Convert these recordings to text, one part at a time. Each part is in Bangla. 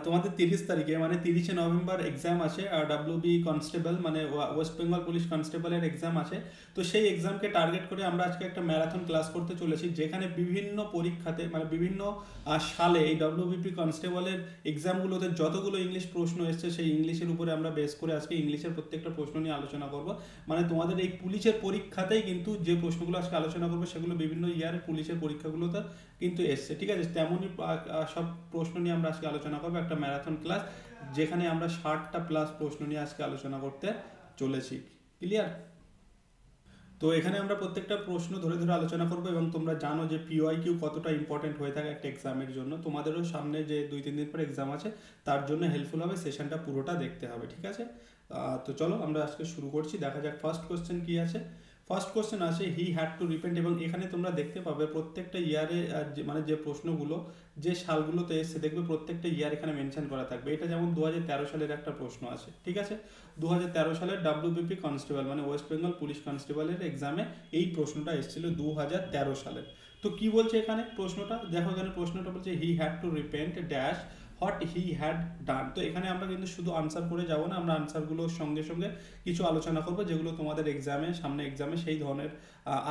তোমাদের 30 তারিখে মানে 30শে নভেম্বর এক্সাম আছে, ডাব্লিউবি কনস্টেবল মানে ওয়েস্ট বেঙ্গল পুলিশ কনস্টেবলের এক্সাম আছে। তো সেই এক্সামকে টার্গেট করে আমরা আজকে একটা ম্যারাথন ক্লাস করতে চলেছি, যেখানে বিভিন্ন পরীক্ষাতে মানে বিভিন্ন সালে এই ডাব্লিউবিপি কনস্টেবলের এক্সামগুলোতে যতগুলো ইংলিশ প্রশ্ন এসছে সেই ইংলিশের উপরে আমরা বেস করে আজকে ইংলিশের প্রত্যেকটা প্রশ্ন নিয়ে আলোচনা করব। মানে তোমাদের এই পুলিশের পরীক্ষাতেই কিন্তু যে প্রশ্নগুলো আজকে আলোচনা করবো সেগুলো বিভিন্ন ইয়ারের পুলিশের পরীক্ষাগুলোতে কিন্তু এসছে, ঠিক আছে। তেমনই সব প্রশ্ন নিয়ে আমরা আজকে আলোচনা করবো, একটা ম্যারাথন ক্লাস যেখানে আমরা 60টা প্লাস প্রশ্ন নিয়ে আজকে আলোচনা করতে চলেছি। ক্লিয়ার? তো এখানে আমরা প্রত্যেকটা প্রশ্ন ধরে ধরে আলোচনা করবো, এবং তোমরা জানো যে পিওয়াইকিউ কতটা ইম্পর্টেন্ট হয়ে থাকে একটা এক্সামের জন্য। তোমাদেরও সামনে যে 2-3 দিন পর এক্সাম আছে, তার জন্য হেল্পফুল হবে, সেশনটা পুরোটা দেখতে হবে, ঠিক আছে। তো চলো আমরা আজকে শুরু করছি, দেখা যাক ফার্স্ট কোশ্চেন কি আছে। ফার্স্ট কোশ্চেন আছে হি হ্যাড টু রিপেন্ট, এবং এখানে তোমরা দেখতে পাবে প্রত্যেকটা ইয়ারে মানে যে প্রশ্নগুলো যে সালগুলোতে এসে দেখবে প্রত্যেকটা ইয়ার এখানে মেনশন করা থাকবে। এটা যেমন 2013 সালের একটা প্রশ্ন আছে, ঠিক আছে। 2013 সালের ডাব্লিউবিপি কনস্টেবল মানে ওয়েস্ট বেঙ্গল পুলিশ কনস্টেবলের এক্সামে এই প্রশ্নটা এসেছিল 2013 সালের। তো কি বলছে এখানে প্রশ্নটা, দেখো এখানে প্রশ্নটা বলছে he had to repent dash what he had done. তো এখানে আমরা কিন্তু শুধু আনসার করে যাব না, আমরা আনসারগুলোর সঙ্গে সঙ্গে কিছু আলোচনা করবো যেগুলো তোমাদের সামনে এক্সামে সেই ধরনের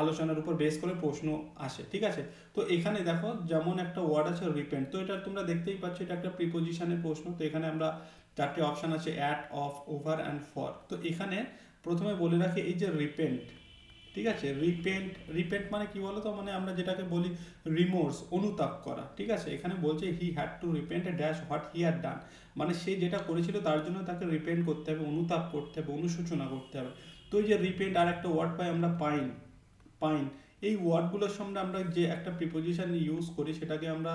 আলোচনার উপর বেস করে প্রশ্ন আসে, ঠিক আছে। তো এখানে দেখো যেমন একটা ওয়ার্ড আছে রিপেন্ট, তো এটা তোমরা দেখতেই পাচ্ছ এটা একটা প্রিপোজিশনের প্রশ্ন। তো এখানে আমরা 4টে অপশন আছে at, of, over and for. তো এখানে প্রথমে বলে রাখি এই যে রিপেন্ট, ঠিক আছে। রিপেন্ট রিপেন্ট মানে কি বলো তো, মানে আমরা যেটাকে বলি রিমোর্স, অনুতাপ করা, ঠিক আছে। এখানে বলছে he had to repent dash what he had done, মানে সে যেটা করেছিল তার জন্য তাকে রিপেন্ট করতে হবে, অনুতাপ করতে হবে, অনুশোচনা করতে হবে। তো এই যে রিপেন্ট আর একটা ওয়ার্ড পাই আমরা পাইন, পাইন, এই ওয়ার্ডগুলোর সামনে আমরা যে একটা প্রিপোজিশন ইউজ করি সেটাকে আমরা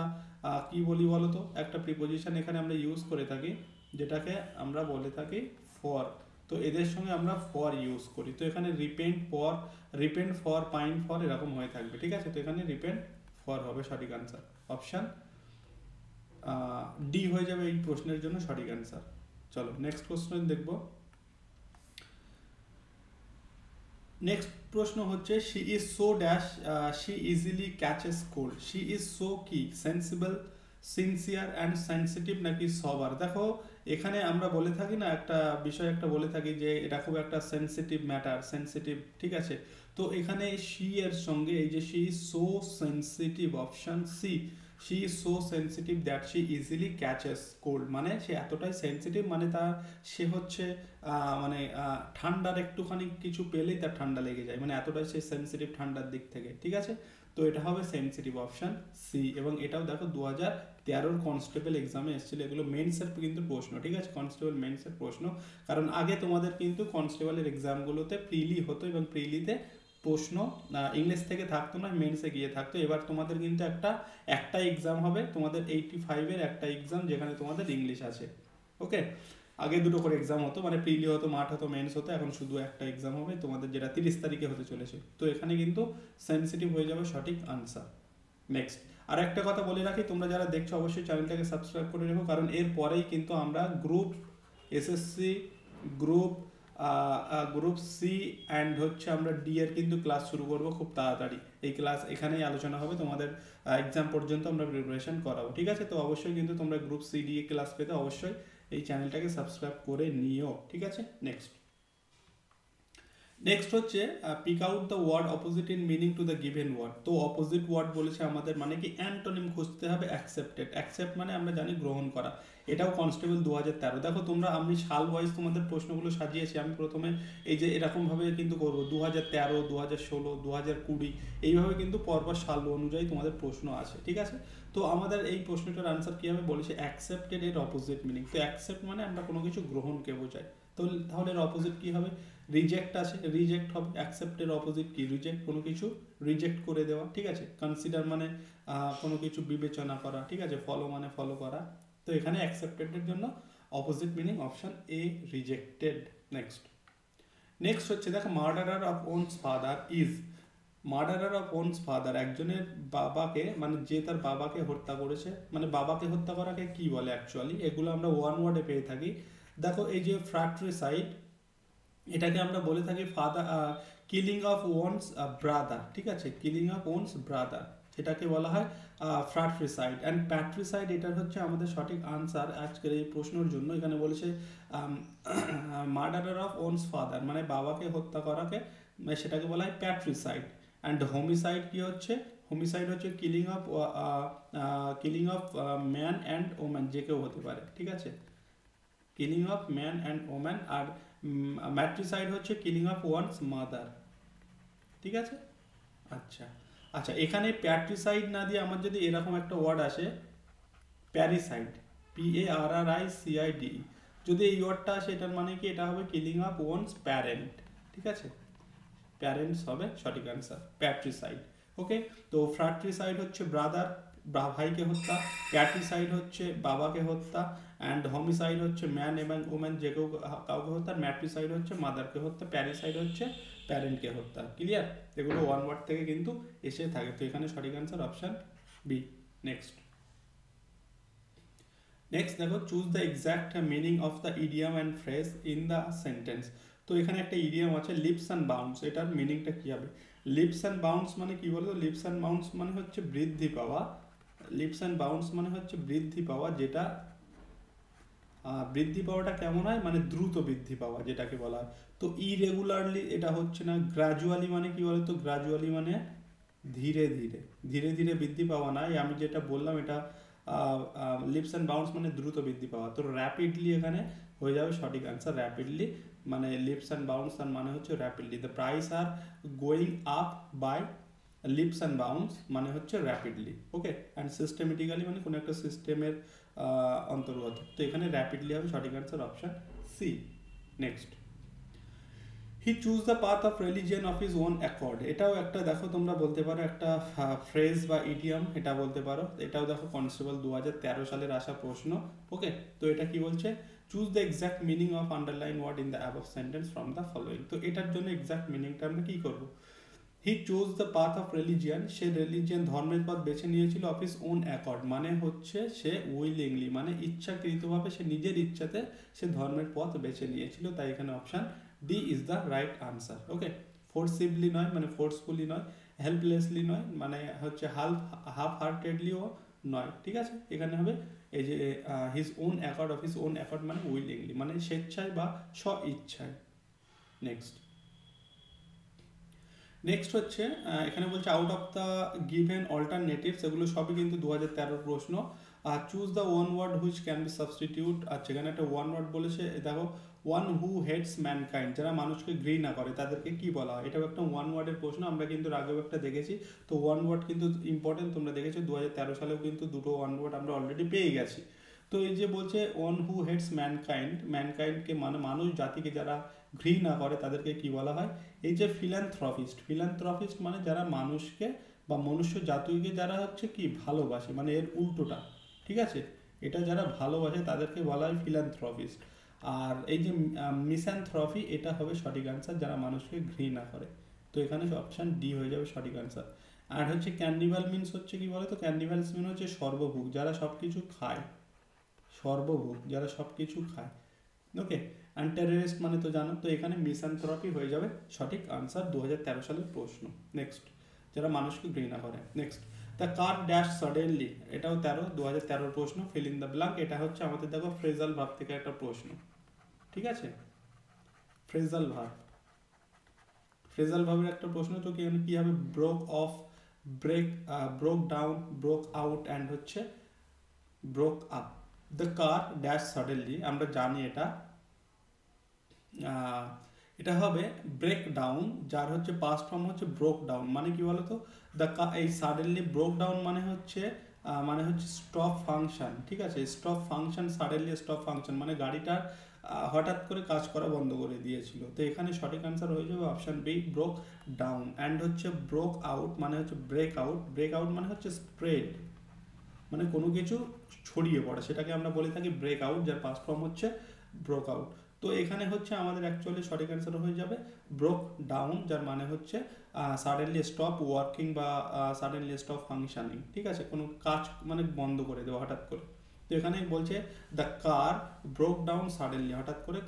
কি বলি বলো তো, একটা প্রিপোজিশন এখানে আমরা ইউজ করে থাকি যেটাকে আমরা বলে থাকি ফর। তো এদের সঙ্গে আমরা ফর ইউজ করি। তো এখানে রিপেন্ট ফর, পাইন ফর এরকম হয়ে থাকবে, ঠিক আছে। তো এখানে রিপেন্ট ফর হবে সঠিক আনসার, অপশান ডি হয়ে যাবে এই প্রশ্নের জন্য সঠিক আনসার। চলো নেক্সট কোশ্চেন দেখবো। নেক্সট প্রশ্ন হচ্ছে she is so dash, she easily catches cold. She is so কি, সেন্সিবল, সিনসিয়ার অ্যান্ড সেন্সিটিভ নাকি সবার। দেখো এখানে আমরা বলে থাকি না একটা বিষয় একটা বলে থাকি যে এটা খুব একটা সেন্সিটিভ ম্যাটার, সেন্সিটিভ, ঠিক আছে। তো এখানে শি এর সঙ্গে এই যে she is so sensitive, option C, she is so sensitive that she easily catches cold, মানে সে এতটাই সেন্সিটিভ মানে সে হচ্ছে মানে ঠান্ডার একটুখানি কিছু পেলেই তার ঠান্ডা লেগে যায়, মানে এতটাই সে সেন্সিটিভ ঠান্ডার দিক থেকে, ঠিক আছে। তো এটা হবে সেন্সিটিভ, অপশন সি। এবং এটাও দেখো 2013 কনস্টেবল এক্সামে এসেছিল, এগুলো মেন্সের কিন্তু প্রশ্ন, ঠিক আছে, কনস্টেবল মেন্সের প্রশ্ন। কারণ আগে তোমাদের কিন্তু কনস্টেবলের এক্সামগুলোতে প্রিলি হতো, এবং প্রিলিতে প্রশ্ন ইংলিশ থেকে থাকতো না, মেন্সে গিয়ে থাকতো। এবার তোমাদের কিন্তু একটা এক্সাম হবে, তোমাদের 85-এর একটা এক্সাম যেখানে তোমাদের ইংলিশ আছে, ওকে। আগে দুটো করে এক্সাম হতো, মানে প্রিলি হতো, মাঠ হতো, মেন্স হতো, এখন শুধু একটা এক্সাম হবে তোমাদের, যেটা 30 তারিখে হতে চলেছে। তো এখানে কিন্তু সেন্সিটিভ হয়ে যাবে সঠিক আনসার। নেক্সট আর একটা কথা বলে রাখি, তোমরা যারা দেখছো অবশ্যই চ্যানেলটাকে সাবস্ক্রাইব করে রেখো, কারণ এর পরেই কিন্তু আমরা group SSC, group group C and হচ্ছে আমরা ডি এর কিন্তু ক্লাস শুরু করব খুব তাড়াতাড়ি। এই ক্লাস এখানেই আলোচনা হবে, তোমাদের এক্সাম পর্যন্ত আমরা প্রিপারেশন করাবো, ঠিক আছে। তো অবশ্যই কিন্তু তোমরা গ্রুপ সি ডি এ ক্লাস পেতে অবশ্যই এই চ্যানেলটাকে সাবস্ক্রাইব করে নিও, ঠিক আছে। নেক্সট হচ্ছে pick out the word opposite in meaning to the given word. তো অপোজিট ওয়ার্ড বলেছে আমাদের, মানে কি অ্যান্টোনিম খুঁজতে হবে অ্যাকসেপ্টেড। অ্যাকসেপ্ট মানে আমরা জানি গ্রহণ করা, এটাও কনস্টেবল 2013। দেখো তোমরা আমি সাল ওয়াইজ তোমাদের প্রশ্নগুলো সাজিয়েছি, আমি প্রথমে এই যে এরকমভাবে কিন্তু করবো 2013, 2016, 2020, এইভাবে কিন্তু পরপর সাল অনুযায়ী তোমাদের প্রশ্ন আছে, ঠিক আছে। তো আমাদের এই প্রশ্নটার আনসার কী হবে বলেছে অ্যাকসেপ্টেড এর অপোজিট মিনিং। তো অ্যাকসেপ্ট মানে আমরা কোনো কিছু গ্রহণকে বোঝাই, তো তাহলে এর অপোজিট কী হবে, রিজেক্ট আছে, রিজেক্ট হবে। অ্যাকসেপ্টের অপোজিট কি, রিজেক্ট, কোনো কিছু রিজেক্ট করে দেওয়া, ঠিক আছে। কনসিডার মানে কোনো কিছু বিবেচনা করা, ঠিক আছে। ফলো মানে ফলো করা। তো এখানে অ্যাকসেপ্টেডের জন্য opposite meaning option A, rejected. Next হচ্ছে দেখো murderer of ওনস father is. Murderer of ওনস father, একজনের বাবাকে মানে যে তার বাবাকে হত্যা করেছে, মানে বাবাকে হত্যা করাকে কি বলে অ্যাকচুয়ালি, এগুলো আমরা ওয়ান ওয়ার্ডে পেয়ে থাকি। দেখো এই যে ফ্র্যাট্রিসাইড, এটাকে আমরা বলে থাকি ফাদার কিলিং অফ ওনস ব্রাদার, ঠিক আছে, কিলিং অফ ওনস ব্রাদার। সেটাকে বলা হয় ফ্রাট্রিসাইড অ্যান্ড প্যাট্রিসাইড। এটার হচ্ছে আমাদের সঠিক আনসার আজকের এই প্রশ্নের জন্য। এখানে বলেছে মার্ডারার অফ ওনস ফাদার, মানে বাবাকে হত্যা করাকে সেটাকে বলা হয় প্যাট্রিসাইড। অ্যান্ড হোমিসাইড কি হচ্ছে? হোমিসাইড হচ্ছে killing of man and woman, যে কেউ হতে পারে, ঠিক আছে, killing of man and woman. আর ম্যাট্রিসাইড হচ্ছে কিলিং অফ ওয়ানস মাদার, ঠিক আছে। আচ্ছা আচ্ছা, এখানে প্যাট্রিসাইড না দিয়ে আমার যদি এরকম একটা ওয়ার্ড আসে প্যারিসাইড, PARRICIDE, যদি এই ওয়ার্ডটা আসে এটার মানে কি? এটা হবে কিলিং অফ ওয়ানস প্যারেন্ট, ঠিক আছে, প্যারেন্টস হবে সঠিক আনসার, প্যাট্রিসাইড। ওকে, তো ফ্রাট্রিসাইড হচ্ছে ব্রাদার, ভাইকে হত্যা, প্যাট্রিসাইড হচ্ছে বাবাকে হত্যা, অ্যান্ড হোমিসাইড হচ্ছে ম্যান এবং ওম্যান, যে কেউ কাউকে হত্যা, ম্যাট্রিসাইড হচ্ছে মাদারকে হত্যা, প্যারিসাইড হচ্ছে প্যারেন্টকে হত্যা। ক্লিয়ার? এগুলো ওয়ান ওয়ার্ড থেকে কিন্তু এসে থাকে, তো এখানে সঠিক আনসার অপশান বি। নেক্সট দেখো, choose the exact meaning of the idiom and phrase in the sentence. তো এখানে একটা ইডিয়াম আছে লিপস অ্যান্ড বাউন্স, এটার মিনিংটা কী হবে? লিপস অ্যান্ড বাউন্স মানে কি বলতো? লিপস অ্যান্ড বাউন্স মানে হচ্ছে বৃদ্ধি পাওয়া, লিপস অ্যান্ড বাউন্স মানে হচ্ছে বৃদ্ধি পাওয়া, যেটা বৃদ্ধি পাওয়াটা কেমন হয়? মানে দ্রুত বৃদ্ধি পাওয়া যেটাকে বলা হয়। তো ইরেগুলারলি এটা হচ্ছে না। গ্রাজুয়ালি মানে কি বলতো? গ্রাজুয়ালি মানে ধীরে ধীরে, ধীরে ধীরে বৃদ্ধি পাওয়া না। আমি যেটা বললাম এটা লিপস অ্যান্ড বাউন্স মানে দ্রুত বৃদ্ধি পাওয়া। তো র্যাপিডলি এখানে হয়ে যাবে সঠিক আনসার, র্যাপিডলি মানে লিপস অ্যান্ড বাউন্স তার মানে হচ্ছে rapidly. The price are going up by leaps and bounce মানে হচ্ছে র্যাপিডলি। ওকে, অ্যান্ড সিস্টেমেটিক্যালি মানে কোনো একটা সিস্টেমের অন্তর্গত। তো এখানে র্যাপিডলি হবে সঠিক answer option C. Next, he choose the path of religion of his own accord. এটাও একটা দেখো, তোমরা বলতে পারো একটা ফ্রেজ বা ইডিয়াম, এটা বলতে পারো। এটাও দেখো কনস্টেবল 2013 সালের আসা প্রশ্ন। ওকে, তো এটা কি বলছে? Choose the exact meaning of underline word in the above sentence from the following. তো এটার জন্য এক্সাক্ট মিনিংটা আমরা কী করবো? He chose the path of religion, সে রিলিজিয়ান ধর্মের পথ বেছে নিয়েছিল অফ হিজ ওন অ্যাকর্ড, মানে হচ্ছে সে উইলিংলি মানে ইচ্ছাকৃতভাবে, সে নিজের ইচ্ছাতে সে ধর্মের পথ বেছে নিয়েছিল। তাই এখানে option D is the right answer. Okay, forcibly নয় মানে ফোর্সফুলি নয়, হেল্পলেসলি নয় মানে হচ্ছে হাফ হার্টেডলিও নয়, ঠিক আছে। এখানে হবে এই যে his own accord, of his own accord মানে উইলিংলি মানে স্বেচ্ছায় বা স্ব ইচ্ছায়। নেক্সট হচ্ছে এখানে বলছে out of the given alternatives, এগুলো সবই কিন্তু 2013 প্রশ্ন। Choose the one word which can be substitute. আচ্ছা, এখানে একটা ওয়ান ওয়ার্ড বলেছে, দেখো, ওয়ান হু হেটস ম্যানকাইন্ড, যারা মানুষকে ঘৃণা করে তাদেরকে কি বলা হয়? এটাও একটা ওয়ান ওয়ার্ডের প্রশ্ন, আমরা কিন্তু আগেও একটা দেখেছি। তো ওয়ান ওয়ার্ড কিন্তু ইম্পর্টেন্ট, তোমরা দেখেছো 2013 সালেও কিন্তু দুটো ওয়ান ওয়ার্ড আমরা অলরেডি পেয়ে গেছি। তো এই যে বলছে ওয়ান হু হেটস ম্যানকাইন্ড, ম্যানকাইন্ডকে মানে মানুষ জাতিকে যারা ঘৃণা করে তাদেরকে কি বলা হয়? এই যে ফিলান্থ্রপিস্ট, ফিলান্থ্রপিস্ট মানে যারা মানুষকে বা মনুষ্য জাতিকে যারা হচ্ছে কি ভালোবাসে, মানে এর উল্টোটা, ঠিক আছে, এটা যারা ভালোবাসে তাদেরকে বলা হয় ফিলান্থ্রপিস্ট। আর এই যে মিসানথ্রপি, এটা হবে সঠিক আনসার, যারা মানুষকে ঘৃণা করে। তো এখানে অপশান ডি হয়ে যাবে সঠিক আনসার। আর হচ্ছে ক্যান্নিভাল মিন্স হচ্ছে কি বলে? তো ক্যান্নিভালস মিন হচ্ছে সর্বভুক, যারা সব কিছু খায়, সর্বভুক যারা সব কিছু খায়। ওকে, অ্যান্ড টেররিস্ট মানে তো জানো। তো এখানে মিসানথ্রপি হয়ে যাবে সঠিক আনসার, 2013 সালের প্রশ্ন। নেক্সট, যারা মানুষকে ঘৃণা করে। Next, the car dash suddenly, এটাও 2013 প্রশ্ন। ফিল ইন দ্য ব্ল্যাঙ্ক, এটা হচ্ছে আমাদের দেখো ফ্রেজাল ভার্ব থেকে একটা প্রশ্ন, ঠিক আছে, ফ্রেজাল ভার্ব, ফ্রেজাল ভার্বের একটা প্রশ্ন। তো কি হবে? Broke off, broke down, broke out and হচ্ছে broke up. The car dash suddenly, আমরা জানি এটা এটা হবে ব্রেক ডাউন, যার হচ্ছে পাস্ট ফর্ম হচ্ছে ব্রোক ডাউন। মানে কি বলতো? এই সাডেনলি ব্রোক ডাউন মানে হচ্ছে স্টপ ফাংশন, ঠিক আছে, stop function, suddenly stop function মানে গাড়িটা হঠাৎ করে কাজ করা বন্ধ করে দিয়েছিল। তো এখানে সঠিক আনসার হয়ে যাবে option B, broke down. And হচ্ছে ব্রোক আউট মানে হচ্ছে ব্রেক আউট, ব্রেক আউট মানে হচ্ছে স্প্রেড, মানে কোনো কিছু ছড়িয়ে পড়ে, সেটাকে আমরা বলে থাকি ব্রেক আউট, যার পাস্ট ফর্ম হচ্ছে ব্রোক আউট। তো এখানে হচ্ছে আমাদের অ্যাকচুয়ালি সঠিক অ্যান্সার হয়ে যাবে ব্রোক ডাউন, যার মানে হচ্ছে সাডেনলি স্টপ ওয়ার্কিং বা সাডেনলি স্টপ ফাংশনিং, ঠিক আছে, কোনো কাজ মানে বন্ধ করে দেওয়া হঠাৎ করে। তো এখানে বলছে the car broke down suddenly, হঠাৎ করে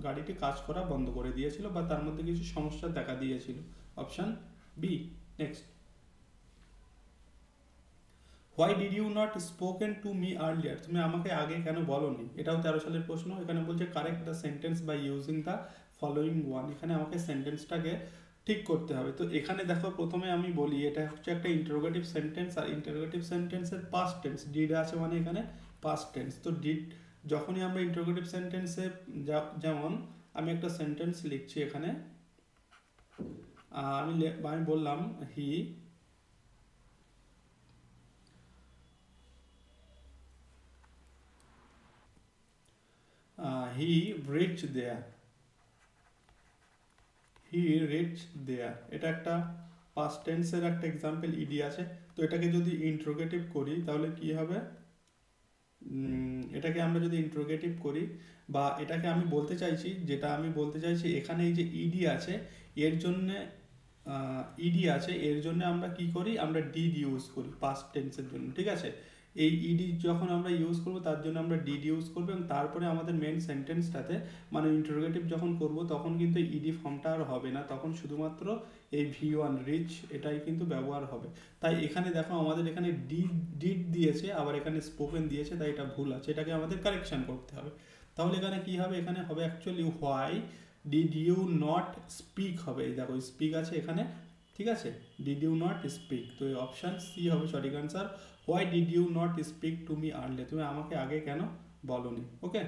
গাড়িটি কাজ করা বন্ধ করে দিয়েছিল বা তার মধ্যে কিছু সমস্যা দেখা দিয়েছিল। Option B. Next, why did you not spoken to me earlier, তুমি আমাকে আগে কেন বলনি, এটাও 13 সালের প্রশ্ন। এখানে বলছে correct the sentence by using the following one, এখানে আমাকে সেন্টেন্সটাকে ঠিক করতে হবে। তো এখানে দেখো প্রথমে আমি বলি এটা হচ্ছে একটা ইন্টারোগেটিভ সেন্টেন্স, আর ইন্টারোগেটিভ সেন্টেন্সের পাস্ট টেন্স, ডিড আছে মানে এখানে পাস্ট টেন্স। তো ডিড যখনই আমরা ইন্টারোগেটিভ সেন্টেন্সে, যেমন আমি একটা সেন্টেন্স লিখছি এখানে, আমি বললাম he reach there, he reach দেয়ার, এটা একটা পাস্ট টেন্সের একটা এক্সাম্পল ইডি আছে। তো এটাকে যদি ইন্ট্রোগেটিভ করি তাহলে কি হবে, এটাকে আমরা যদি ইন্ট্রোগেটিভ করি, বা এটাকে আমি বলতে চাইছি, যেটা আমি বলতে চাইছি এখানে এই যে ইডি আছে এর জন্য, এর জন্য আমরা কি করি, আমরা ডিড ইউজ করি পাস্ট টেন্সের জন্য, ঠিক আছে। এই ইডি যখন আমরা ইউজ করব তার জন্য আমরা ডিড ইউজ করবো, এবং তারপরে আমাদের মেন সেন্টেন্সটাতে মানে ইন্টারোগেটিভ যখন করব তখন কিন্তু ইডি ফর্মটা আর হবে না, তখন শুধুমাত্র এই ভি1 রিচ এটাই কিন্তু ব্যবহার হবে। তাই এখানে দেখো আমাদের এখানে ডিড দিয়েছে, আবার এখানে স্পোকেন দিয়েছে, তাই এটা ভুল আছে, এটাকে আমাদের কারেকশন করতে হবে। তাহলে এখানে কি হবে, এখানে হবে actually why did you not speak হবে, এই দেখো স্পিক আছে এখানে, ঠিক আছে, ডিড ইউ নট স্পিক, তো এই অপশান সি হবে সঠিক answer. Why did you not speak to me early, তুমি আমাকে আগে কেন বলনি। ওকে,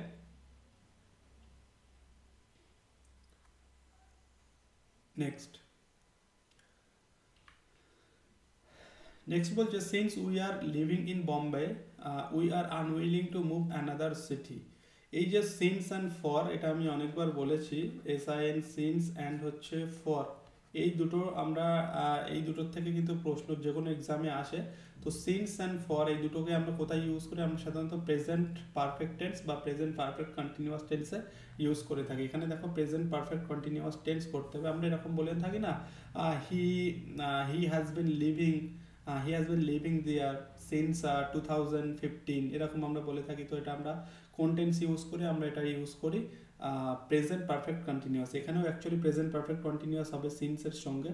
নেক্সট বলছে since we are living in Bombay we are unwilling to move another city. এই যে সিন্স অ্যান্ড ফর, এটা আমি অনেকবার বলেছি, SIN সিন্স অ্যান্ড হচ্ছে ফর, এই দুটো আমরা এই দুটোর থেকে কিন্তু প্রশ্ন যে কোনো এক্সামে আসে। তো সিন্স অ্যান্ড ফর এই দুটোকে আমরা কোথায় ইউজ করি, আমরা সাধারণত প্রেজেন্ট পারফেক্ট টেন্স বা প্রেজেন্ট পারফেক্ট কন্টিনিউয়াস টেন্সে ইউজ করে থাকি। এখানে দেখো প্রেজেন্ট পারফেক্ট কন্টিনিউয়াস টেন্স করতে হবে, আমরা এরকম বলে থাকি না, he he has been living, he has been living there since 2015, এরকম আমরা বলে থাকি। তো এটা আমরা কোন টেন্স ইউজ করি, আমরা এটা ইউজ করি প্রেজেন্ট পারফেক্ট কন্টিনিউয়াস। এখানেও অ্যাকচুয়ালি প্রেজেন্ট পারফেক্ট কন্টিনিউয়াস হবে সিন্সের সঙ্গে,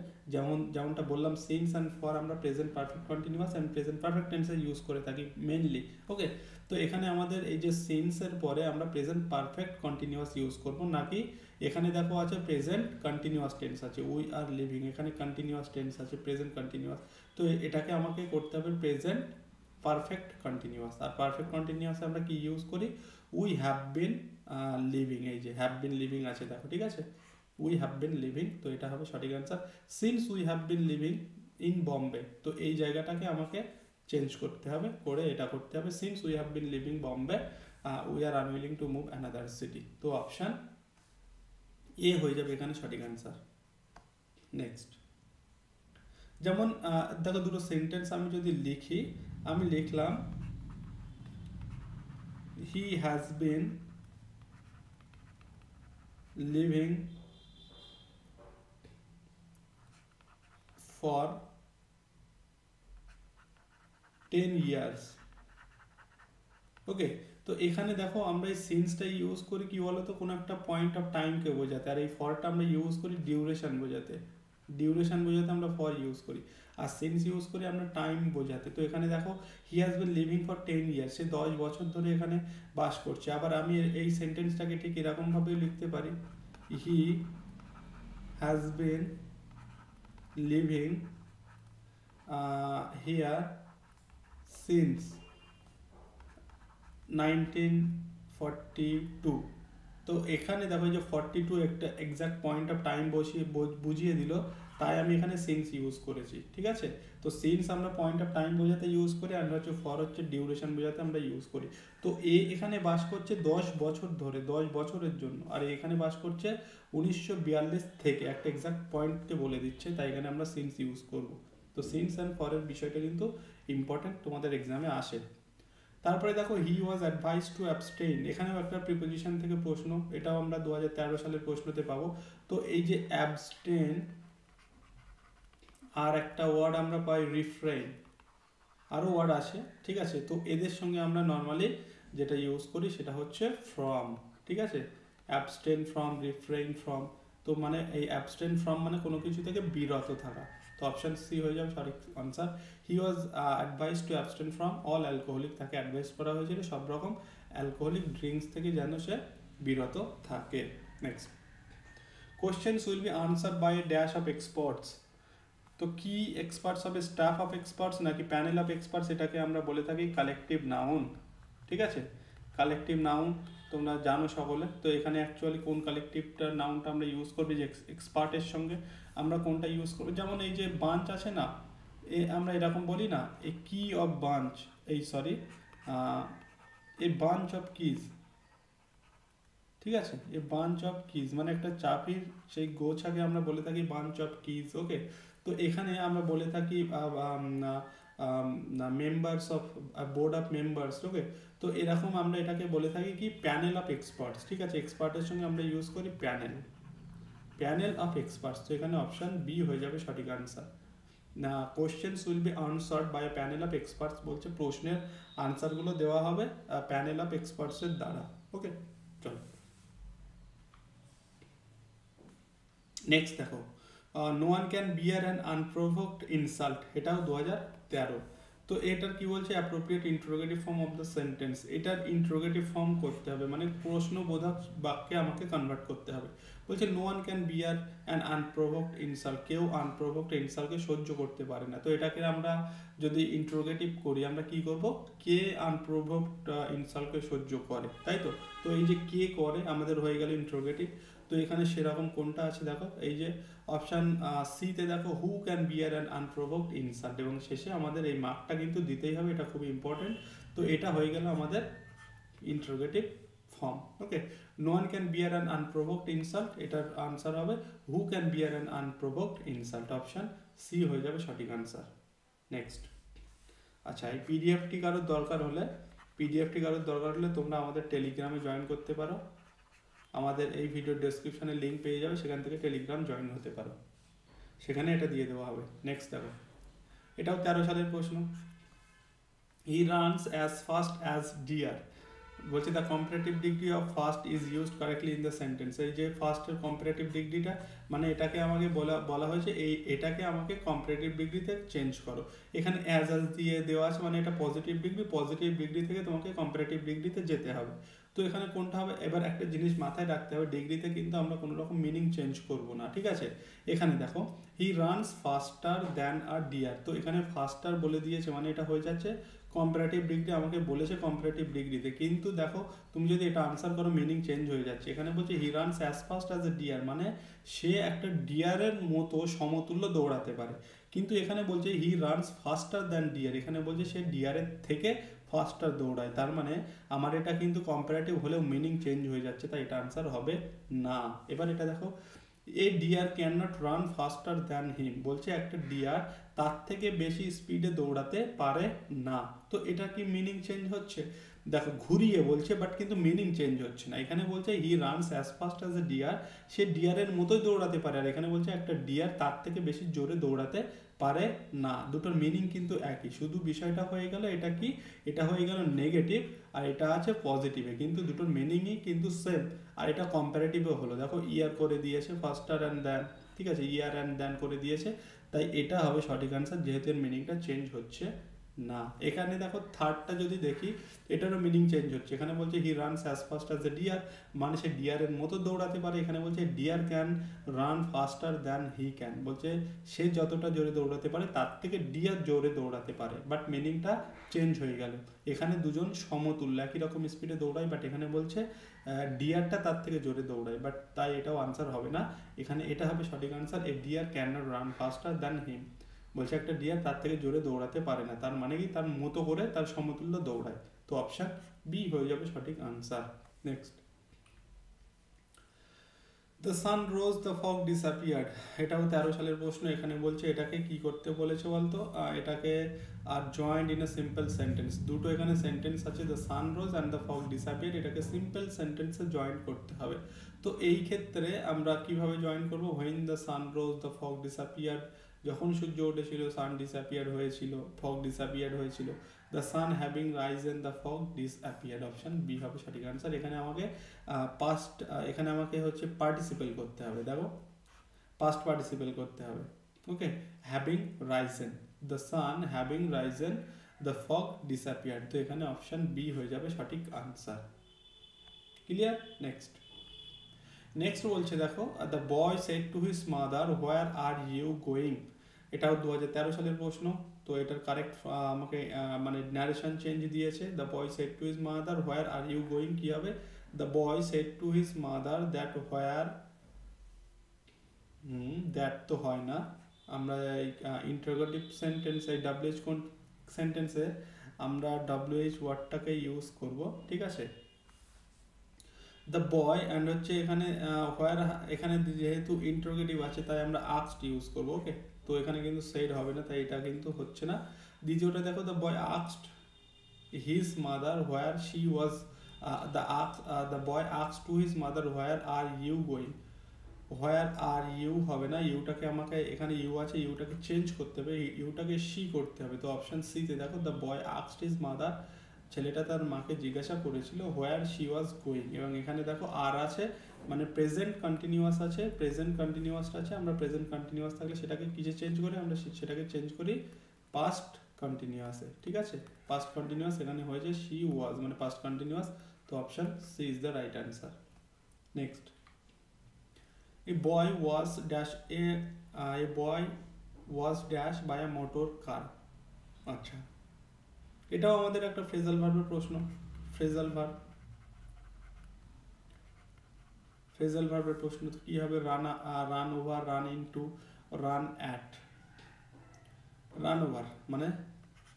যেমনটা বললাম সিন্স অ্যান্ড ফর আমরা present perfect continuous and present perfect টেন্সে ইউজ করে থাকি মেনলি। ওকে, তো এখানে আমাদের এই যে সিন্সের পরে আমরা প্রেজেন্ট পারফেক্ট কন্টিনিউয়াস ইউজ করব, নাকি এখানে দেখো আছে প্রেজেন্ট কন্টিনিউয়াস টেন্স আছে, উই আর লিভিং, এখানে কন্টিনিউয়াস টেন্স আছে প্রেজেন্ট কন্টিনিউয়াস। তো এটাকে আমাকে করতে হবে প্রেজেন্ট পারফেক্ট কন্টিনিউয়াস। আর পারফেক্ট কন্টিনিউয়াসে আমরা কি ইউজ করি, উই হ্যাভ বিন লিভিং, এই যে হ্যাভ বিন লিভিং আছে দেখো, ঠিক আছে, উই হ্যাভ বিন লিভিং, তো এটা হবে সঠিক answer. Since we have been living in Bombay, তো এই জায়গাটাকে আমাকে চেঞ্জ করতে হবে, করে এটা করতে হবে since we have been living Bombay we are unwilling to move another city, তো অপশান এ হয়ে যাবে এখানে সঠিক অ্যান্সার। নেক্সট, যেমন দেখো দুটো সেন্টেন্স আমি যদি লিখি, আমি লিখলাম হি has been living for 10 years। ওকে, তো এখানে দেখো আমরা এই সিন্সটা ইউজ করি কি বলতো, কোনো একটা পয়েন্ট অফ টাইমকে বোঝাতে, আর এই ফরটা আমরা ইউজ করি ডিউরেশন বোঝাতে, আমরা ফর ইউজ করি, আর সিন্স ইউজ করি আমরা টাইম বোঝাতে। তো এখানে দেখো হি has been living for 10 years, সে 10 বছর ধরে এখানে বাস করছে। আবার আমি এই সেন্টেন্সটাকে ঠিক এরকমভাবেও লিখতে পারি, হি has been living here since 1942। তো এখানে দেখো যে 42 একটা এক্সাক্ট পয়েন্ট অফ টাইম বুঝিয়ে দিল, তাই আমি এখানে সিন্স ইউজ করেছি, ঠিক আছে। তো সিন্স আমরা পয়েন্ট অফ টাইম বোঝাতে ইউজ করি, আর হচ্ছে ফর হচ্ছে ডিউরেশন বোঝাতে আমরা ইউজ করি। তো এখানে বাস করছে 10 বছর ধরে, 10 বছরের জন্য, আর এখানে বাস করছে 1942 থেকে, একটা এক্সাক্ট পয়েন্টকে বলে দিচ্ছে, তাই এখানে আমরা সিন্স ইউজ করব। তো সিন্স অ্যান্ড ফরের বিষয়টা কিন্তু ইম্পর্টেন্ট, তোমাদের এক্সামে আসে। তারপরে দেখো হি ওয়াজ অ্যাডভাইস টু অ্যাবস্টেইন, এখানেও একটা প্রিপোজিশন থেকে প্রশ্ন, এটাও আমরা 2013 সালের প্রশ্নতে পাবো। তো এই যে অ্যাবস্টেইন, আর একটা ওয়ার্ড আমরা পাই রিফ্রেইন, আরও ওয়ার্ড আছে, ঠিক আছে। তো এদের সঙ্গে আমরা নর্মালি যেটা ইউজ করি সেটা হচ্ছে ফ্রম, ঠিক আছে, অ্যাবস্টেইন ফ্রম, রিফ্রেইন ফ্রম। তো মানে এই অ্যাবস্টেইন ফ্রম মানে কোনো কিছু থেকে বিরত থাকা। তো তো অপশন সি হয়ে যাবে সঠিক answer. He was advise to abstain from all alcoholic, তাকে অ্যাডভাইস করা হয়েছিল সব রকম অ্যালকোহলিক ড্রিঙ্কস থেকে যেন সে বিরত থাকে। Next questions will be answer by dash of experts. তো কি এক্সপার্টস হবে, স্টাফ অফ এক্সপার্টস নাকি প্যানেল অফ এক্সপার্টস, এটাকে আমরা বলে থাকি কালেকটিভ নাউন। ঠিক আছে, কালেকটিভ নাউন তোমরা জানো সকলে। তো এখানে অ্যাকচুয়ালি কোন কালেকটিভটার নাউনটা আমরা ইউজ করবি যে এক্সপার্টের সঙ্গে আমরা কোনটা ইউজ করবো, যেমন এই যে বাঞ্চ আছে না, আমরা এরকম বলি না এ কি অফ বাঞ্চ, এই sorry a bunch of keys. ঠিক আছে, এ বাঞ্চ অফ কিজ মানে একটা চাবির সেই গোছাকে আমরা বলে থাকি বাঞ্চ অফ কিজ। ওকে, তো এখানে আমরা বলে থাকি members of board of members. Okay, তো এরকম আমরা এটাকে বলে থাকি কি প্যানেল অফ এক্সপার্টস। ঠিক আছে, এক্সপার্টের সঙ্গে আমরা ইউজ করি প্যানেল, প্যানেল অফ এক্সপার্টস। তো এখানে অপশন বি হয়ে যাবে সঠিক আনসার। না, questions will be answered by panel of experts বলছে প্রশ্নের আনসারগুলো দেওয়া হবে প্যানেল অফ এক্সপার্টসের দ্বারা। ওকে, চলো নেক্সট দেখো, no one can bear an unprovoked insult, এটাও 2013। তো এটার কি বলছে appropriate interrogative form of the sentence, এটার ইন্টারোগেটিভ ফর্ম করতে হবে মানে প্রশ্নবোধক বাক্যে আমাকে কনভার্ট করতে হবে। বলছে no one can bear an unprovoked insult, কেউ আনপ্রোভোকড ইনসাল্টকে সহ্য করতে পারে না। তো এটাকে আমরা যদি ইন্টারোগেটিভ করি আমরা কি করব, কে আনপ্রোভোকড ইনসাল্টকে সহ্য করে, তাই তো। তো এই যে কে করে আমাদের হয়ে গেল ইন্টারোগেটিভ। তো এখানে সেরকম কোনটা আছে দেখো, এই যে অপশান সিতে দেখো who can bear an unprovoked insult, এবং শেষে আমাদের এই মার্কটা কিন্তু দিতেই হবে, এটা খুব ইম্পর্টেন্ট। তো এটা হয়ে গেল আমাদের interrogative form. Okay, no one can bear an unprovoked insult, এটার আনসার হবে who can bear an unprovoked insult, option C হয়ে যাবে সঠিক আনসার। নেক্সট, আচ্ছা এই পিডিএফটি কারোর দরকার হলে, তোমরা আমাদের টেলিগ্রামে জয়েন করতে পারো। আমাদের এই ভিডিও ডেসক্রিপশনে লিঙ্ক পেয়ে যাবে, সেখান থেকে টেলিগ্রাম জয়েন হতে পারো, সেখানে এটা দিয়ে দেওয়া হবে। নেক্সট দেখো, এটাও 13 সালের প্রশ্ন। He runs as fast as deer, বলছে the comparative degree of fast is used correctly in the sentence. এই যে ফাস্টের কম্পারেটিভ ডিগ্রিটা মানে এটাকে আমাকে বলা হয়েছে এটাকে আমাকে কম্পারেটিভ ডিগ্রিতে চেঞ্জ করো। এখানে অ্যাজ দিয়ে দেওয়া আছে মানে এটা পজিটিভ ডিগ্রি থেকে তোমাকে কম্পারেটিভ ডিগ্রিতে যেতে হবে। তো এখানে কোনটা হবে, এবার একটা জিনিস মাথায় রাখতে হবে, ডিগ্রিতে কিন্তু আমরা কোনো রকম মিনিং চেঞ্জ করব না। ঠিক আছে, এখানে দেখো he runs faster than a deer, তো এখানে ফাস্টার বলে দিয়েছে মানে এটা হয়ে যাচ্ছে কম্পারেটিভ ডিগ্রি, আমাকে বলেছে কম্পারেটিভ ডিগ্রিতে, কিন্তু দেখো তুমি যদি এটা আনসার করো মিনিং চেঞ্জ হয়ে যাচ্ছে। এখানে বলছে he runs as fast as a deer, মানে সে একটা ডিয়ারের মতো সমতুল্য দৌড়াতে পারে, কিন্তু এখানে বলছে he runs faster than deer, এখানে বলছে সে ডিয়ারের থেকে ফাস্টার দৌড়ায়, তার মানে আমার এটা কিন্তু কম্পারেটিভ হলেও মিনিং চেঞ্জ হয়ে যাচ্ছে, তাই এটা আনসার হবে না। এবার এটা দেখো, a deer can not run faster than him, বলছে একটা ডিয়ার তার থেকে বেশি স্পিডে দৌড়াতে পারে না। তো এটা কি মিনিং চেঞ্জ হচ্ছে, দেখো ঘুরিয়ে বলছে বাট কিন্তু মিনিং চেঞ্জ হচ্ছে না। এখানে বলছে he runs as fast as a deer, সে ডিয়ারের মতোই দৌড়াতে পারে, আর এখানে বলছে একটা ডিয়ার তার থেকে বেশি জোরে দৌড়াতে পারে না। দুটোর মিনিং কিন্তু একই, শুধু বিষয়টা হয়ে গেল এটা কি, এটা হয়ে গেল নেগেটিভ আর এটা আছে পজিটিভে, কিন্তু দুটোর মিনিংই কিন্তু সেম। আর এটা কম্পারেটিভও হলো, দেখো ইয়ার করে দিয়েছে ফাস্টার অ্যান্ড দ্যান, ঠিক আছে ইয়ার অ্যান্ড দ্যান করে দিয়েছে, তাই এটা হবে সঠিক আনসার যেহেতু এর মিনিংটা চেঞ্জ হচ্ছে না। এখানে দেখো থার্ডটা যদি দেখি এটারও মিনিং চেঞ্জ হচ্ছে, এখানে বলছে he runs as fast as a deer, মানে সে ডিয়ারের মতো দৌড়াতে পারে, এখানে বলছে deer can run faster than he can, বলছে সে যতটা জোরে দৌড়াতে পারে তার থেকে ডিয়ার জোরে দৌড়াতে পারে, বাট মিনিংটা চেঞ্জ হয়ে গেল। এখানে দুজন সমতুল্য একই রকম স্পিডে দৌড়ায়, বাট এখানে বলছে ডিয়ারটা তার থেকে জোরে দৌড়ায়, বাট তাই এটাও আনসার হবে না। এখানে এটা হবে সঠিক answer, a deer can not run faster than him, বলছে একটা ডিয়ার তার থেকে জোরে দৌড়াতে পারে না, তার মানে কি তার মতো করে তার সমতুল্য দৌড়ায়। তো অপশন বি হয়ে যাবে সঠিক answer. Next, the sun rose the fog disappeared, এটাও 13 সালের প্রশ্ন। এখানে বলছে এটাকে কি করতে বলেছে বলতো, এটাকে আর joint in a simple sentence, দুটো এখানে সেন্টেন্স আছে, the sun rose and the fog disappeared, এটাকে সিম্পল সেন্টেন্সে জয়েন করতে হবে। তো এই ক্ষেত্রে আমরা কিভাবে জয়েন করবো, when the sun rose the fog disappeared, যখন সূর্য উঠেছিল সান ডিসঅ্যাপিয়ার হয়েছিল, ফগ ডিসঅ্যাপিয়ার হয়েছিল, the sun having risen the fog disappeared, option B হবে সঠিক আনসার। এখানে আমাকে পাস্ট, এখানে আমাকে হচ্ছে পার্টিসিপেল করতে হবে, দেখো পাস্ট পার্টিসিপেল করতে হবে। Okay, having risen, the sun having risen, the fog disappeared. তো এখানে অপশন বি হয়ে যাবে সঠিক আনসার। ক্লিয়ার? নেক্সট বলছে দেখো, the boy said to his mother where are you going. এটাও 2013 সালের প্রশ্ন। তো এটার কারেক্ট আমাকে মানে ন্যারেশন চেঞ্জ দিয়েছে। The boy said to his mother where are you going কি হবে? The boy said to his mother that where, that তো হয় না, আমরা এই ইন্টারোগেটিভ সেন্টেন্স, এই ডাব্লিউএইচ কোন সেন্টেন্সে আমরা ডাব্লিউএইচ ওয়ার্ডটাকে ইউজ করব, ঠিক আছে? দ্য বয় অ্যান্ড হচ্ছে এখানে হোয়ার, এখানে যেহেতু ইন্টারোগেটিভ আছে তাই আমরা আস্কড ইউজ করব। ওকে, তো এখানে কিন্তু সেড হবে না, তাই এটা কিন্তু হচ্ছে না। দ্বিতীয়টা দেখো, the boy asked his mother where she was, the boy asked to his mother where are you going. Where are you হবে না, ইউটাকে আমাকে, এখানে ইউ আছে, ইউটাকে চেঞ্জ করতে হবে, ইউটাকে শি করতে হবে। তো অপশন সিতে দেখো, the boy asked his mother, ছেলেটা তার মাকে জিজ্ঞাসা করেছিল হোয়ার শি ওয়াজ গোয়িং। এবং এখানে দেখো আর আছে, মানে প্রেজেন্ট কন্টিনিউয়াস আছে, প্রেজেন্ট কন্টিনিউয়াসটা আছে, আমরা প্রেজেন্ট কন্টিনিউয়াস থাকলে সেটাকে কিসে চেঞ্জ করি? আমরা সেটাকে চেঞ্জ করি পাস্ট কন্টিনিউয়াসে, ঠিক আছে? পাস্ট কন্টিনিউয়াস এখানে হয়েছে শি ওয়াজ, মানে পাস্ট কন্টিনিউয়াস। তো option C is the right answer. Next, a boy was dash a boy was dash by a motor car। আচ্ছা, এটাও আমাদের একটা ফ্রেজাল ভার্বের প্রশ্ন। ফ্রেজাল ভার্ব, ফ্রেজাল ভার্বের প্রশ্ন তো কি হবে? Run over, run into, run at. Run over মানে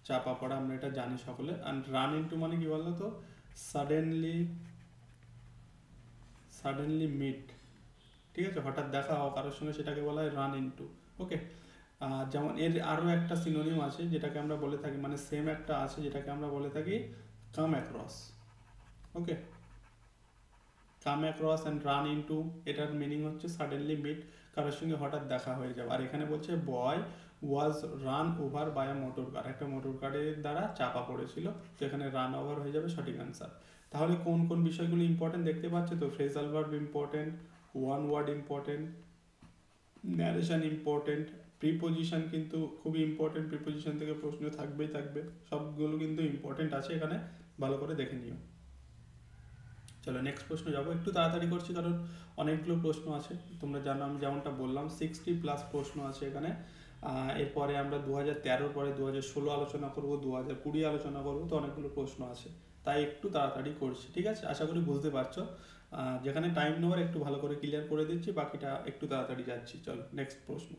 চাপা পড়া, আমরা এটা জানি সকলে। অ্যান্ড রান ইনটু মানে কি বলতো? তো সাডেনলি, সাডেনলি মিট, ঠিক আছে? হঠাৎ দেখা হওয়া কারোর সঙ্গে, সেটাকে বলা হয় রান ইনটু। ওকে, যেমন এর আরও একটা সিনোনিম আছে যেটাকে আমরা বলে থাকি, মানে সেম একটা আছে যেটাকে আমরা বলে থাকি come across. Okay, come across and run into, এটার মিনিং হচ্ছে সাডেনলি মিট, কারোর সঙ্গে হঠাৎ দেখা হয়ে যাবে। আর এখানে বলছে boy was run over by a motor car, একটা মোটর কারের দ্বারা চাপা পড়েছিল। তো এখানে রান ওভার হয়ে যাবে সঠিক অ্যান্সার। তাহলে কোন কোন বিষয়গুলো ইম্পর্টেন্ট দেখতে পাচ্ছে? তো phrasal verb important, one word important, narration important, preposition কিন্তু খুবই ইম্পর্টেন্ট, প্রিপোজিশন থেকে প্রশ্ন থাকবেই থাকবে, সবগুলো কিন্তু ইম্পর্টেন্ট আছে এখানে, ভালো করে দেখে নিও। চলো নেক্সট প্রশ্ন যাবো, একটু তাড়াতাড়ি করছি কারণ অনেকগুলো প্রশ্ন আছে, তোমরা জানো আমি যেমনটা বললাম 60+ প্রশ্ন আছে এখানে। এরপরে আমরা 2013 পরে 2016 আলোচনা করব, 2020 আলোচনা করব, তো অনেকগুলো প্রশ্ন আছে, তাই একটু তাড়াতাড়ি করছি, ঠিক আছে? আশা করি বুঝতে পারছো। যেখানে টাইম নেওয়ার একটু ভালো করে ক্লিয়ার করে দিচ্ছি, বাকিটা একটু তাড়াতাড়ি যাচ্ছি। চলো নেক্সট প্রশ্ন।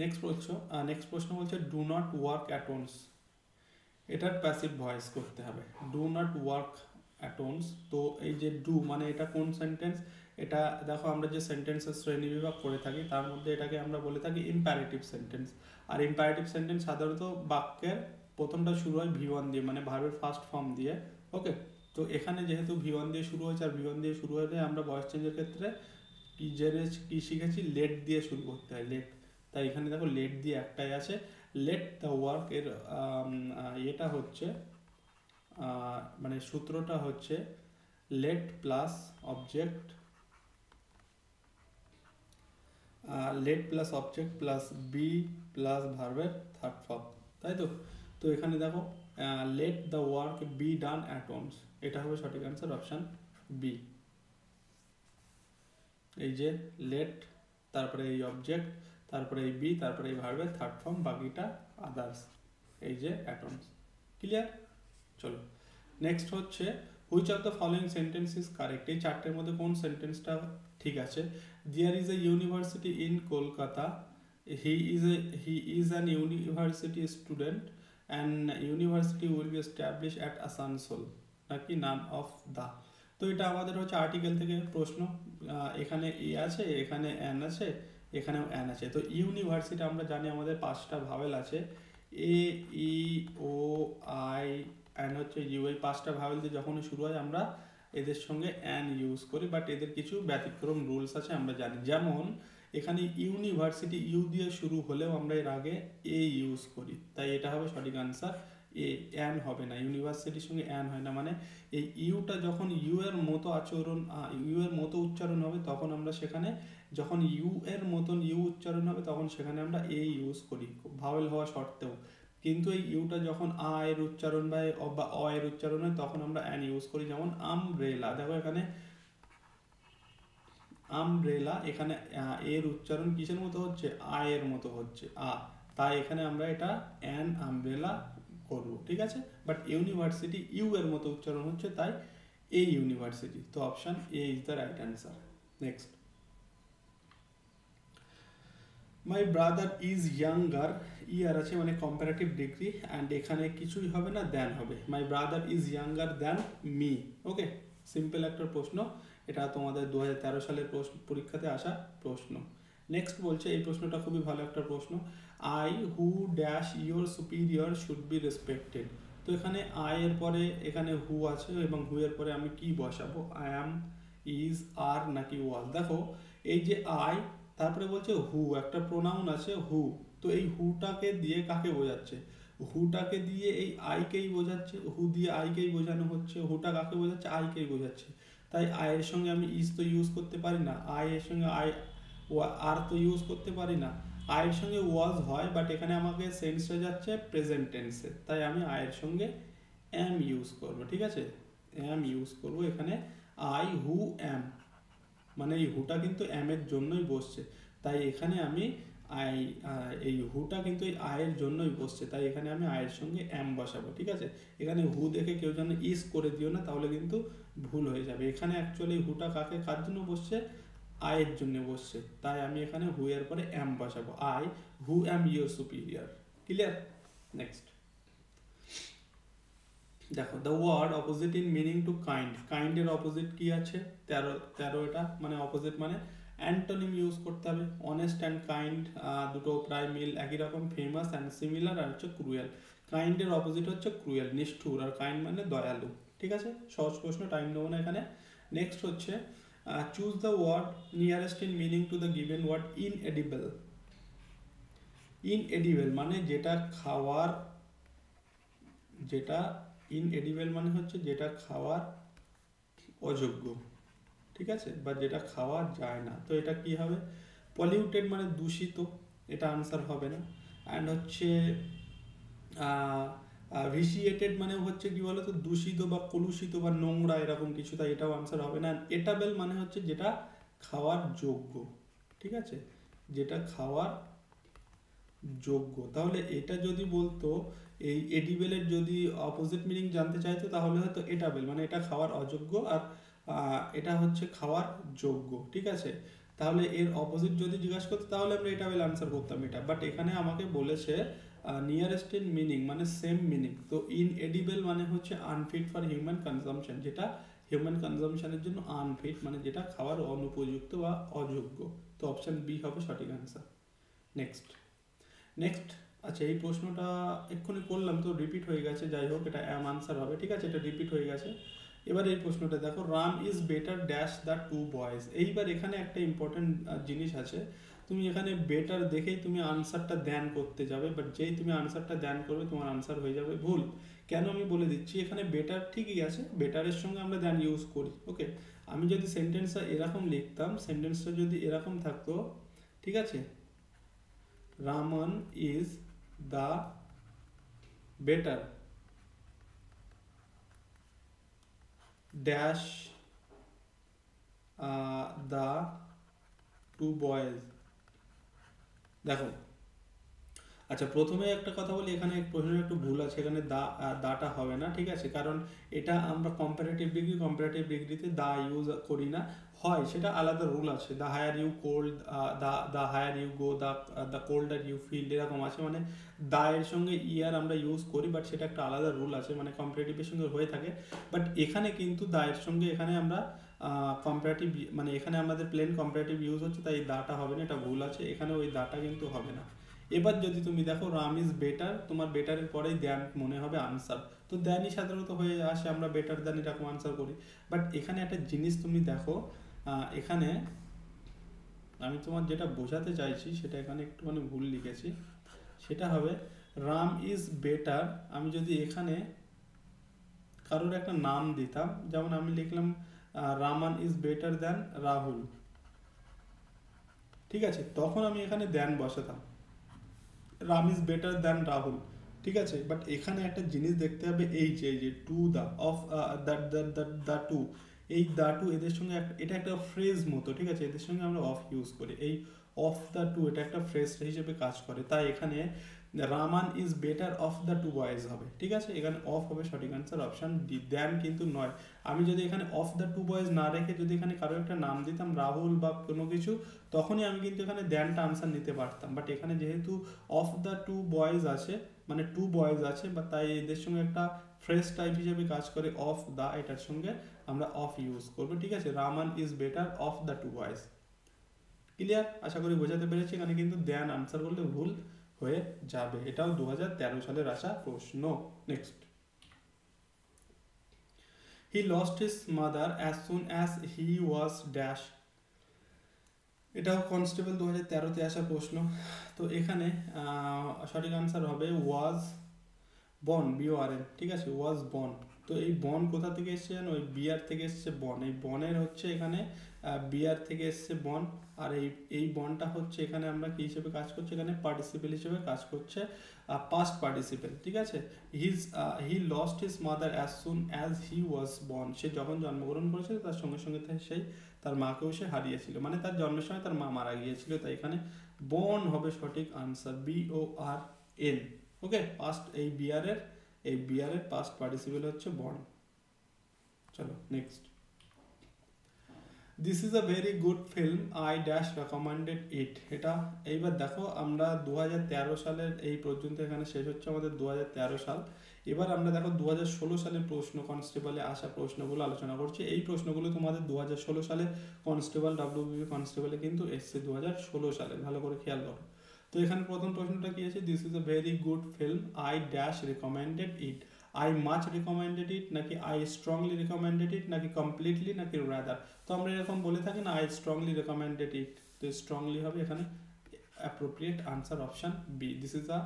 নেক্সট প্রশ্ন বলছে ডু নট ওয়ার্ক অ্যাট ওনস। এটার প্যাসিভ ভয়েস করতে হবে, ডু নট ওয়ার্ক অ্যাট ওনস। তো এই যে ডু মানে এটা কোন সেন্টেন্স? এটা দেখো, আমরা যে সেন্টেন্সের শ্রেণী বিভাগ করে থাকি তার মধ্যে এটাকে আমরা বলে থাকি ইম্পারেটিভ সেন্টেন্স। আর ইম্পারেটিভ সেন্টেন্স সাধারণত বাক্যের প্রথমটা শুরু হয় V1 দিয়ে, মানে ভার্বের ফার্স্ট ফর্ম দিয়ে। ওকে, তো এখানে যেহেতু V1 দিয়ে শুরু হয়েছে, আর V1 দিয়ে শুরু হলে আমরা ভয়েস চেঞ্জের ক্ষেত্রে কি শিখেছি? লেট দিয়ে শুরু করতে হয়, লেট। তাই এখানে দেখো লেট দিয়ে একটাই আছে, লেট দ্য ওয়ার্ক। এর এটা হচ্ছে মানে সূত্রটা হচ্ছে let plus object, let plus object plus be plus ভার্বের থার্ড ফর্ম, তাই তো? তো এখানে দেখো let the work be done at once, এটা হবে সঠিক অ্যান্সার, অপশান বি। এই যে লেট, তারপরে এই অবজেক্ট, তারপরে এই বি, তারপরে এই ভার্বের থার্ড ফর্ম, বাকিটা আদার্স, এই যে অ্যাটমস। ক্লিয়ার? চলো নেক্সট হচ্ছে which of the following sentence is correct. এই চারটের মধ্যে কোন সেন্টেন্সটা ঠিক আছে? There is a university in Kolkata, he is an university student and university will be establish at Asansol, নাকি নান অফ দ্য। তো এটা আমাদের হচ্ছে আর্টিকেল থেকে প্রশ্ন। এখানে এ আছে, এখানে অ্যান আছে, এখানেও অ্যান আছে। তো ইউনিভার্সিটি আমরা জানি আমাদের 5টা ভাওয়েল আছে, এ ই ও আই অ্যান্ড হচ্ছে ইউ। এই 5টা ভাওয়েল দিয়ে যখনই শুরু হয় আমরা এদের সঙ্গে অ্যান ইউজ করি, বাট এদের কিছু ব্যতিক্রম রুলস আছে আমরা জানি। যেমন এখানে ইউনিভার্সিটি ইউ দিয়ে শুরু হলেও আমরা এর আগে এ ইউজ করি, তাই এটা হবে সঠিক আনসার অ্যান হবে না, ইউনিভার্সিটির সঙ্গে অ্যান হয় না, মানে এই ইউটা যখন ইউ এর মতো আচরণ ইউ এর মতো উচ্চারণ হবে তখন আমরা সেখানে, যখন ইউ এর মতন ইউ উচ্চারণ হবে তখন সেখানে আমরা এ ইউজ করি ভাওয়েল হওয়া সত্ত্বেও। কিন্তু এই ইউটা যখন আ এর উচ্চারণ বা অ এর উচ্চারণ হয় তখন আমরা অ্যান ইউজ করি। যেমন আমব্রেলা, দেখো এখানে আমব্রেলা, এখানে এর উচ্চারণ কিসের মতো হচ্ছে, আ এর মতো হচ্ছে, তাই এখানে আমরা এটা অ্যান আমব্রেলা করব, ঠিক আছে। বাট ইউনিভার্সিটি ইউ এর মতো উচ্চারণ হচ্ছে, তাই এ ইউনিভার্সিটি। তো option A is the right answer. Next, my brother is younger, ইয়ার আছে মানে কম্পারেটিভ ডিগ্রি, অ্যান্ড এখানে কিছুই হবে না, দ্যান হবে। মাই brother is younger than me. Okay, simple একটা প্রশ্ন, এটা তোমাদের 2013 সালের পরীক্ষাতে আসা প্রশ্ন। নেক্সট বলছে, এই প্রশ্নটা খুবই ভালো একটা প্রশ্ন, I who dash your superior should be respected. তো এখানে আই এর পরে এখানে হু আছে এবং হু এর পরে আমি কি বসাবো, আই অ্যাম, ইজ, আর নাকি ওয়াজ। দেখো এই যে আই, তারপরে বলছে হু, একটা প্রোনাউন আছে হু, তো এই হুটাকে দিয়ে কাকে বোঝাচ্ছে, হুটাকে দিয়ে এই আইকেই বোঝাচ্ছে, হু দিয়ে আইকেই বোঝানো হচ্ছে, হুটা কাকে বোঝাচ্ছে, আইকেই বোঝাচ্ছে। তাই আই এর সঙ্গে আমি ইজ তো ইউজ করতে পারি না, আই এর সঙ্গে আর তো ইউজ করতে পারি না, আই এর সঙ্গে ওয়াজ হয়, বাট এখানে আমাকে সেন্সটা যাচ্ছে প্রেজেন্ট টেন্সে, তাই আমি আই এর সঙ্গে অ্যাম ইউজ করব, ঠিক আছে, অ্যাম ইউজ করব এখানে। আই হু অ্যাম, মানে এই হুটা কিন্তু অ্যাম এর জন্যই বসছে, তাই এখানে আমি আই, এই হুটা কিন্তু এই আয়ের জন্যই বসছে, তাই এখানে আমি আয়ের সঙ্গে অ্যাম বসাবো, ঠিক আছে। এখানে হু দেখে কেউ যেন ইস করে দিও না, তাহলে কিন্তু ভুল হয়ে যাবে। এখানে অ্যাকচুয়ালি হুটা কার জন্য বসছে, আয়ের জন্য বসছে, তাই আমি এখানে হু এর পরে অ্যাম বসাবো, I who am your superior. Clear? Next দেখো, the word opposite in meaning to kind, কাইন্ডের অপোজিট কি আছে, 13 এটা মানে অপোজিট মানে অ্যান্টোনিম ইউজ করতে হবে। অনেস্ট অ্যান্ড কাইন্ড দুটো প্রায় মিল একই রকম, ফেমাস অ্যান্ড সিমিলার, আর হচ্ছে ক্রুয়েল। কাইন্ডের অপোজিট হচ্ছে ক্রুয়েল, নিষ্ঠুর, আর কাইন্ড মানে দয়ালু, ঠিক আছে। সহজ প্রশ্ন, টাইম নেবো না এখানে। নেক্সট হচ্ছে, choose the word nearest in meaning to the given word inedible. Inedible মানে যেটা খাওয়ার, যেটা ইনএডিবল মানে হচ্ছে যেটা খাওয়ার অযোগ্য, ঠিক আছে, বা যেটা খাওয়া যায় না। তো এটা কি হবে, পলিউটেড মানে দূষিত, এটা আনসার হবে না। অ্যান্ড হচ্ছে ভিসিয়েটেড মানে হচ্ছে কি বলতো, দূষিত বা কলুষিত বা নোংরা এরকম কিছু, তাই এটাও আনসার হবে না। এটাবেল মানে হচ্ছে যেটা খাওয়ার যোগ্য, ঠিক আছে, যেটা খাওয়ার যোগ্য। তাহলে এটা যদি বলতো, এই এডিবেলের যদি অপোজিট মিনিং জানতে চাইতো তাহলে হয়তো এটাবেল মানে এটা খাওয়ার অযোগ্য, আর এটা হচ্ছে খাওয়ার যোগ্য, ঠিক আছে। তাহলে এর অপোজিট যদি জিজ্ঞাসা করতো তাহলে আমরা এটাবেল আনসার করতাম এটা, বাট এখানে আমাকে বলেছে নিয়ারেস্ট ইন মিনিং মানে সেম মিনিং। তো ইনএডিবল মানে হচ্ছে আনফিট ফর হিউম্যান কনজাম্পশন, যেটা হিউম্যান কনজাম্পশনের জন্য আনফিট মানে যেটা খাওয়ার অনুপযুক্ত বা অযোগ্য। তো অপশন বি হবে সঠিক আনসার। নেক্সট, আচ্ছা এই প্রশ্নটা এক্ষুনি করলাম তো রিপিট হয়ে গেছে, যাই হোক এটা অ্যাম আনসার হবে, ঠিক আছে, এটা রিপিট হয়ে গেছে। এবার এই প্রশ্নটা দেখো, Ram is better dash the two boys. এইবার এখানে একটা ইম্পর্টেন্ট জিনিস আছে, তুমি এখানে বেটার দেখেই তুমি আনসারটা দেন করতে যাবে, বাট যেই তুমি আনসারটা দেন করবে তোমার আনসার হয়ে যাবে ভুল। কেন আমি বলে দিচ্ছি, এখানে বেটার ঠিকই আছে, বেটারের সঙ্গে আমরা দেন ইউজ করি, ওকে। আমি যদি সেন্টেন্সটা এরকম লিখতাম, সেন্টেন্সটা যদি এরকম থাকতো, ঠিক আছে, Raman is the better dash the two boys। দেখো, আচ্ছা প্রথমে একটা কথা বলি, এখানে প্রশ্নের একটু ভুল আছে, এখানে দাটা হবে না, ঠিক আছে, কারণ এটা আমরা কম্পারেটিভ ডিগ্রিতে দা ইউজ করি না, হয় সেটা আলাদা রুল আছে, the higher you cold, the higher you go, the colder you feel, এরকম আছে, মানে দা এর সঙ্গে ইয়ার আমরা ইউজ করি, বাট সেটা একটা আলাদা রুল আছে, মানে কম্পারেটিভের সঙ্গে হয়ে থাকে। বাট এখানে কিন্তু দা এর সঙ্গে এখানে আমরা কম্পারেটিভ মানে এখানে আমাদের প্লেন কম্পারেটিভ ইউজ হচ্ছে, তাই দাটা হবে না, এটা ভুল আছে, এখানে ওই দাটা কিন্তু হবে না। এবার যদি তুমি দেখো রাম ইজ বেটার, তোমার বেটারের পরেই দ্যান মনে হবে আনসার, তো দ্যানই সাধারণত হয়ে আসে, আমরা বেটার দ্যান এরকম আনসার করি। বাট এখানে একটা জিনিস তুমি দেখো, এখানে আমি তোমার যেটা বোঝাতে চাইছি সেটা এখানে একটুখানি ভুল লিখেছি, সেটা হবে রাম ইজ বেটার, আমি যদি এখানে কারোর একটা নাম দিতাম, যেমন আমি লিখলাম Raman is better than Rahul, ঠিক আছে, তখন আমি এখানে দ্যান বসাতাম, Ram is better than Rahul, ঠিক আছে। বাট এখানে একটা জিনিস দেখতে হবে, এই যে to the of the two, এই দ্য টু এদের সঙ্গে এটা একটা ফ্রেজ মতো, ঠিক আছে, এদের সঙ্গে আমরা অফ ইউজ করি, এই অফ দ্য টু এটা একটা ফ্রেজ হিসেবে কাজ করে, তাই এখানে Raman is better of the two boys হবে, ঠিক আছে, এখানে অফ হবে সঠিক আনসার অপশন ডি, দ্যান কিন্তু নয়। আমি যদি এখানে অফ দ্য টু বয়েজ না রেখে যদি এখানে কারো একটা নাম দিতাম রাহুল বা কোনো কিছু, তখনই আমি কিন্তু এখানে দ্যানটা আনসার নিতে পারতাম, বাট এখানে যেহেতু অফ দ্য টু বয়েজ আছে, মানে টু বয়েজ আছে, বা তাই এদের সঙ্গে একটা ফ্রেজ টাইপ হিসেবে কাজ করে অফ দ্য, এটার সঙ্গে আমরা অফ ইউজ করবো, ঠিক আছে, Raman is better of the two boys. Clear? আশা করি বোঝাতে পেরেছি, এখানে কিন্তু দেন আনসার করলে ভুল হয়ে যাবে, এটাও 2013 সালের আসা প্রশ্ন। Next, he lost his mother as soon as he was dash, এটাও কনস্টেবল 2013-তে আসা প্রশ্ন। তো এখানে সঠিক আনসার হবে ওয়াজ বন, বিওআরএন, ঠিক আছে, ওয়াজ বন। তো এই বন কোথা থেকে এসছে জানো, ওই বিয়ার থেকে এসছে বন, এই বনের হচ্ছে এখানে বিয়ার থেকে এসছে বন, আর এই বনটা হচ্ছে এখানে আমরা কি হিসেবে কাজ করছি, এখানে পার্টিসিপেল হিসেবে কাজ করছে, পাস্ট পার্টিসিপেল, ঠিক আছে। He lost his mother as soon as he was born, সে যখন জন্মগ্রহণ করেছিল তার সঙ্গে সঙ্গে সেই তার মাকেও সে হারিয়েছিল, মানে তার জন্মের সময় তার মা মারা গিয়েছিল, তাই এখানে বর্ন হবে সঠিক আনসার, BORN। ওকে, পাস্ট, এই বিয়ারের পাস্ট পার্টিসিপেল হচ্ছে বর্ন। চলো next, this is a very good film, I dash recommended it, এটা এইবার দেখো আমরা 2013 সালের এই পর্যন্ত, এখানে শেষ হচ্ছে আমাদের 2013 সাল, এবার আমরা দেখো 2016 সালের প্রশ্ন, কনস্টেবলে আসা প্রশ্নগুলো আলোচনা করছি, এই প্রশ্নগুলো তোমাদের 2016 সালে কনস্টেবল, WBB কনস্টেবলে কিন্তু এসছে 2016 সালে, ভালো করে খেয়াল করো। তো এখানে প্রথম প্রশ্নটা কি আছে, this is a very good film, I dash recommended it, I much recommended it, নাকি আই স্ট্রংলি রিকমেন্ডেড ইট, নাকি কমপ্লিটলি, নাকি রাদার। তো আমরা এরকম বলে থাকি না, আই স্ট্রংলি রিকমেন্ডেড ইট, তো স্ট্রংলি হবে এখানে appropriate answer option B. This is a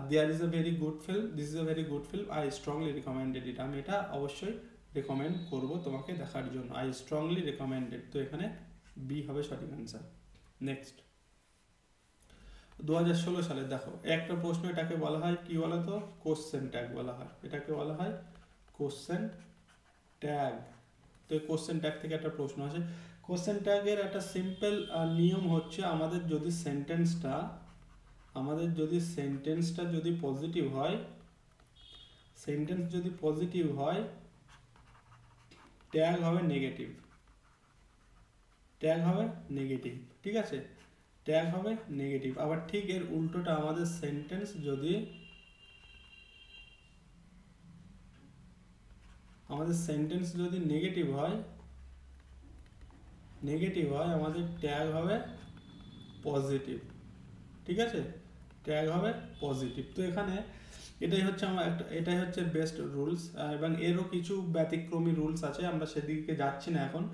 there is a very good film, this is a very good film, I strongly recommended it, আমি এটা অবশ্যই রেকমেন্ড করব তোমাকে দেখার জন্য, আই স্ট্রংলি রিকমেন্ডেড, তো এখানে বি হবে সঠিক আনসার। নেক্সট, 2016 সালে দেখো একটা প্রশ্ন, এটাকে বলা হয় কি বলো তো, কোশ্চেন ট্যাগ বলা হয়, এটাকে বলা হয় কোশ্চেন ট্যাগ। তো এই কোশ্চেন ট্যাগ থেকে একটা প্রশ্ন আছে, কোশ্চেন ট্যাগের একটা সিম্পল নিয়ম হচ্ছে, আমাদের যদি সেন্টেন্সটা যদি পজিটিভ হয়, সেন্টেন্স যদি পজিটিভ হয়, ট্যাগ হবে নেগেটিভ, ট্যাগ হবে নেগেটিভ, ঠিক আছে, ট্যাগ হবে নেগেটিভ। আবার ঠিক এর উল্টোটা, আমাদের সেন্টেন্স যদি নেগেটিভ হয়, আমাদের ট্যাগ হবে পজিটিভ, ঠিক আছে, ট্যাগ হবে পজিটিভ। তো এখানে এটাই হচ্ছে বেস্ট রুলস, এবং এরও কিছু ব্যতিক্রমী রুলস আছে, আমরা সেদিকে যাচ্ছি না এখন,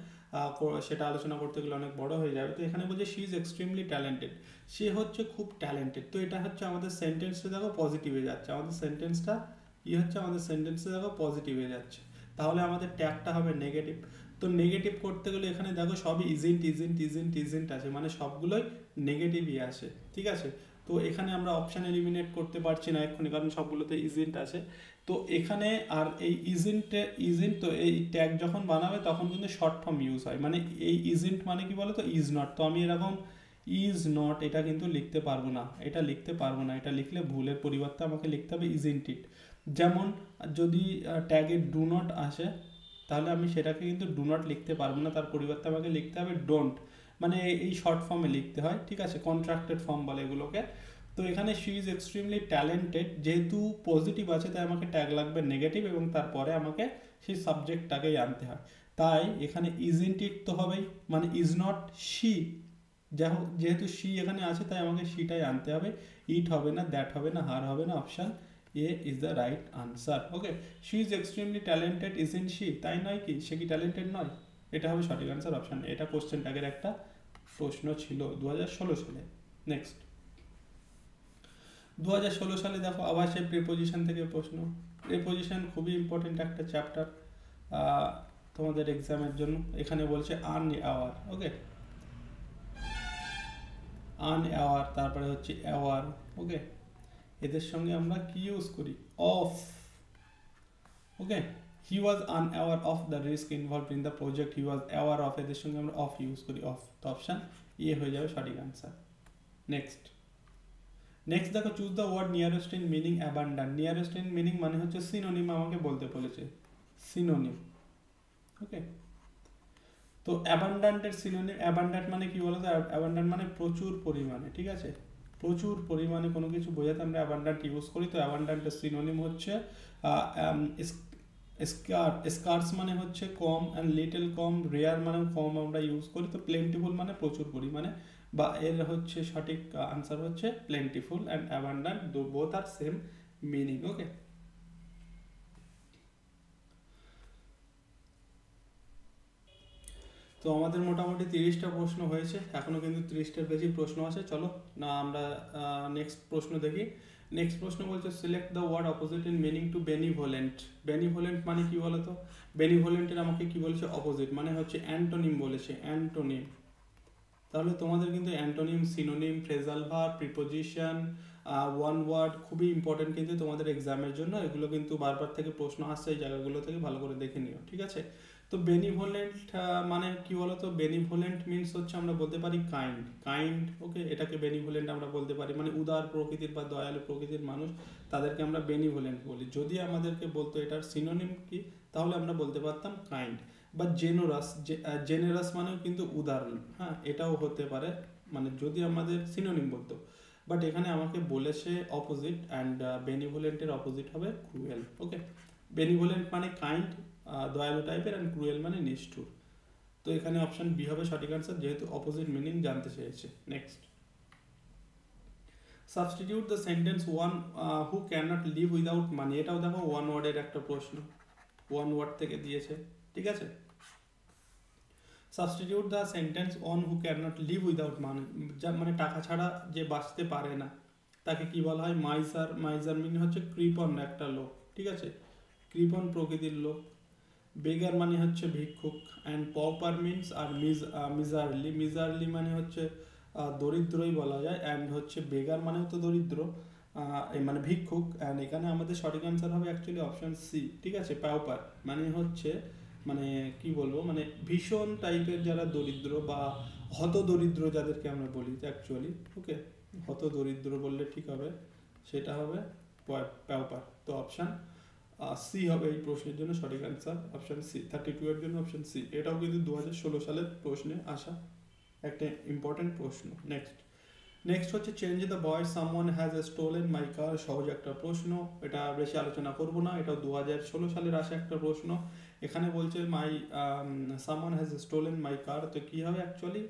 সেটা আলোচনা করতে গেলে অনেক বড় হয়ে যাবে। তো এখানে বলছে শি ইজ এক্সট্রিমলি ট্যালেন্টেড, সে হচ্ছে খুব ট্যালেন্টেড, তো এটা হচ্ছে আমাদের সেন্টেন্সটা দেখো পজিটিভে যাচ্ছে, আমাদের সেন্টেন্সটা দেখো পজিটিভে যাচ্ছে, তাহলে আমাদের ট্যাগটা হবে নেগেটিভ। তো নেগেটিভ করতে গেলে এখানে দেখো সবই ইজেন্ট আছে, মানে সবগুলোই নেগেটিভই আসে, ঠিক আছে। তো এখানে আমরা অপশান এলিমিনেট করতে পারছি না এক্ষুনি, কারণ সবগুলোতে ইজেন্ট আছে। তো এখানে আর এই ইজেন্ট, তো এই ট্যাগ যখন বানাবে তখন কিন্তু শর্ট ফর্ম ইউজ হয়, মানে এই ইজেন্ট মানে কি বলো তো, ইজ নট, তো আমি এরকম ইজ নট এটা কিন্তু লিখতে পারবো না, এটা লিখলে ভুলের পরিবর্তে আমাকে লিখতে হবে ইজেন্ট ইট। যেমন যদি ট্যাগে ডু নট আসে, তাহলে আমি সেটাকে কিন্তু ডু নট লিখতে পারবো না, তার পরিবর্তে আমাকে লিখতে হবে ডোন্ট, মানে এই শর্ট ফর্মে লিখতে হয়, ঠিক আছে, কন্ট্রাক্টেড ফর্ম বলে এগুলোকে। তো এখানে শি ইজ এক্সট্রিমলি ট্যালেন্টেড, যেহেতু পজিটিভ আছে তাই আমাকে ট্যাগ লাগবে নেগেটিভ, এবং তারপরে আমাকে সেই সাবজেক্টটাকেই আনতে হয়, তাই এখানে ইজন্ট ইট তো হবেই, মানে ইজ নট শি, যেহেতু শি এখানে আছে তাই আমাকে শিটাই আনতে হবে, ইট হবে না, দ্যাট হবে না, হার হবে না, option A is the right answer. Okay, she is extremely talented, isn't she, তাই নয় কি, সে কি ট্যালেন্টেড নয়, এটা হবে সঠিক আনসার অপশান। এটা কোশ্চেন ট্যাগের একটা প্রশ্ন ছিল 2016 সালে। নেক্সট, 2016 সালে দেখো আবার সেই প্রিপোজিশন থেকে প্রশ্ন। প্রিপোজিশন খুবই ইম্পর্টেন্ট একটা চ্যাপ্টার তোমাদের এক্সামের জন্য। এখানে বলছে আন আওয়ার, ওকে, আন আওয়ার, তারপরে হচ্ছে অ্যাওয়ার, ওকে, এদের সঙ্গে আমরা কি ইউজ করি, of, okay. He was unaware of the risk involved in the project, he was aware of, এদের সঙ্গে আমরা অফ ইউজ করি, অফ। তো অপশান এ হয়ে যাবে সঠিক আনসার। নেক্সট দেখো, choose the word nearest in meaning abundant. Nearest in meaning মানে হচ্ছে সিনোনিম, আমাকে বলতে বলেছে সিনোনিম, ওকে। তো অ্যাবান্ডান্টের সিনোনিম, অ্যাবান্ডান্ট মানে কি বলতো, অ্যাবান্ডান্ট মানে প্রচুর পরিমাণে, ঠিক আছে, প্রচুর পরিমাণে কোনো কিছু বোঝাতে আমরা অ্যাবান্ডান্ট ইউজ করি। তো অ্যাবান্ডান্টের সিনোনিম হচ্ছে স্কার্স মানে হচ্ছে কম, অ্যান্ড লিটল কম, রেয়ার মানে কম আমরা ইউজ করি। তো প্লেন্টিফুল মানে প্রচুর পরিমাণে, বা এর হচ্ছে সঠিক আনসার হচ্ছে plentiful and abundant, both are same meaning, okay. তো আমাদের মোটামুটি 30টা প্রশ্ন হয়েছে, এখনো কিন্তু 30টার বেশি প্রশ্ন আছে। চলো না আমরা নেক্সট প্রশ্ন দেখি। নেক্সট প্রশ্ন বলছে select the word opposite in meaning to benevolent. Benevolent মানে কি বলতো, বেনিভোলেন্টের আমাকে কি বলেছে, অপোজিট মানে হচ্ছে অ্যান্টোনিম বলেছে, অ্যান্টোনিম। তাহলে তোমাদের কিন্তু antonym, synonym, phrasal verb, preposition, one word খুবই ইম্পর্টেন্ট কিন্তু তোমাদের এক্সামের জন্য। এগুলো কিন্তু বারবার থেকে প্রশ্ন আসছে, এই জায়গাগুলো থেকে ভালো করে দেখে নিও, ঠিক আছে। তো বেনিভোলেন্ট মানে কি বলতো, বেনিভোলেন্ট মিনস হচ্ছে আমরা বলতে পারি কাইন্ড, কাইন্ড, ওকে, এটাকে বেনিভোলেন্ট আমরা বলতে পারি। মানে উদার প্রকৃতির বা দয়ালু প্রকৃতির মানুষ, তাদেরকে আমরা বেনিভোলেন্ট বলি। যদি আমাদেরকে বলতো এটার সিনোনিম কি, তাহলে আমরা বলতে পারতাম কাইন্ড। বা জেনারাস, জেনারাস মানেও কিন্তু উদার, হ্যাঁ, এটাও হতে পারে, মানে যদি আমাদের সিনোনিম বলতো। বাট এখানে আমাকে বলেছে অপোজিট, অ্যান্ড বেনিভোলেন্টের অপোজিট হবে ক্রুয়েল, ওকে। বেনিভোলেন্ট মানে কাইন্ড, দয়ালু টাইপের, অ্যান্ড ক্রুয়েল মানে নিষ্ঠুর। তো এখানে অপশন বি হবে সঠিক আনসার, যেহেতু অপোজিট মিনিং জানতে চেয়েছে। Next, substitute the sentence one who can not live without মানি। এটাও দেখো ওয়ান ওয়ার্ডের একটা প্রশ্ন, ওয়ান ওয়ার্ড থেকে দিয়েছে, ঠিক আছে। Substitute the sentence on who can not live without মানি, যা মানে টাকা ছাড়া যে বাঁচতে পারে না, তাকে কি বলা হয়, মাইজার। মাইজার মিন হচ্ছে কৃপণ একটা লোক, ঠিক আছে, কৃপণ প্রকৃতির লোক। বেগার মানে হচ্ছে ভিক্ষুক, অ্যান্ড পপার মিনস আর মিজারলি। মিজারলি মানে হচ্ছে দরিদ্রই বলা যায়, অ্যান্ড হচ্ছে বেগার মানেও তো দরিদ্র, মানে ভিক্ষুক। অ্যান্ড এখানে আমাদের সঠিক অ্যান্সার হবে অ্যাকচুয়ালি অপশন সি, ঠিক আছে। পাওপার মানে হচ্ছে, মানে কি বলবো, মানে ভীষণ টাইপের যারা দরিদ্র বা হত দরিদ্র যাদেরকে আমরা বলি অ্যাকচুয়ালি, ওকে, হত দরিদ্র বললে ঠিক হবে, সেটা হবে পাওপার। তো অপশান সি হবে এই প্রশ্নের জন্য সঠিক অ্যান্সার, অপশান সি। 32 এর জন্য অপশান সি। এটাও কিন্তু 2016 সালের প্রশ্নে আসা একটা ইম্পর্টেন্ট প্রশ্ন। নেক্সট হচ্ছে change the voice someone has stolen my car. সহজ একটা প্রশ্ন, এটা বেশি আলোচনা করব না, এটাও 2016 সালের আসা একটা প্রশ্ন। এখানে বলছে মাই সামওয়ান হ্যাজ স্টোলেন মাই কার, তো কী হবে অ্যাকচুয়ালি,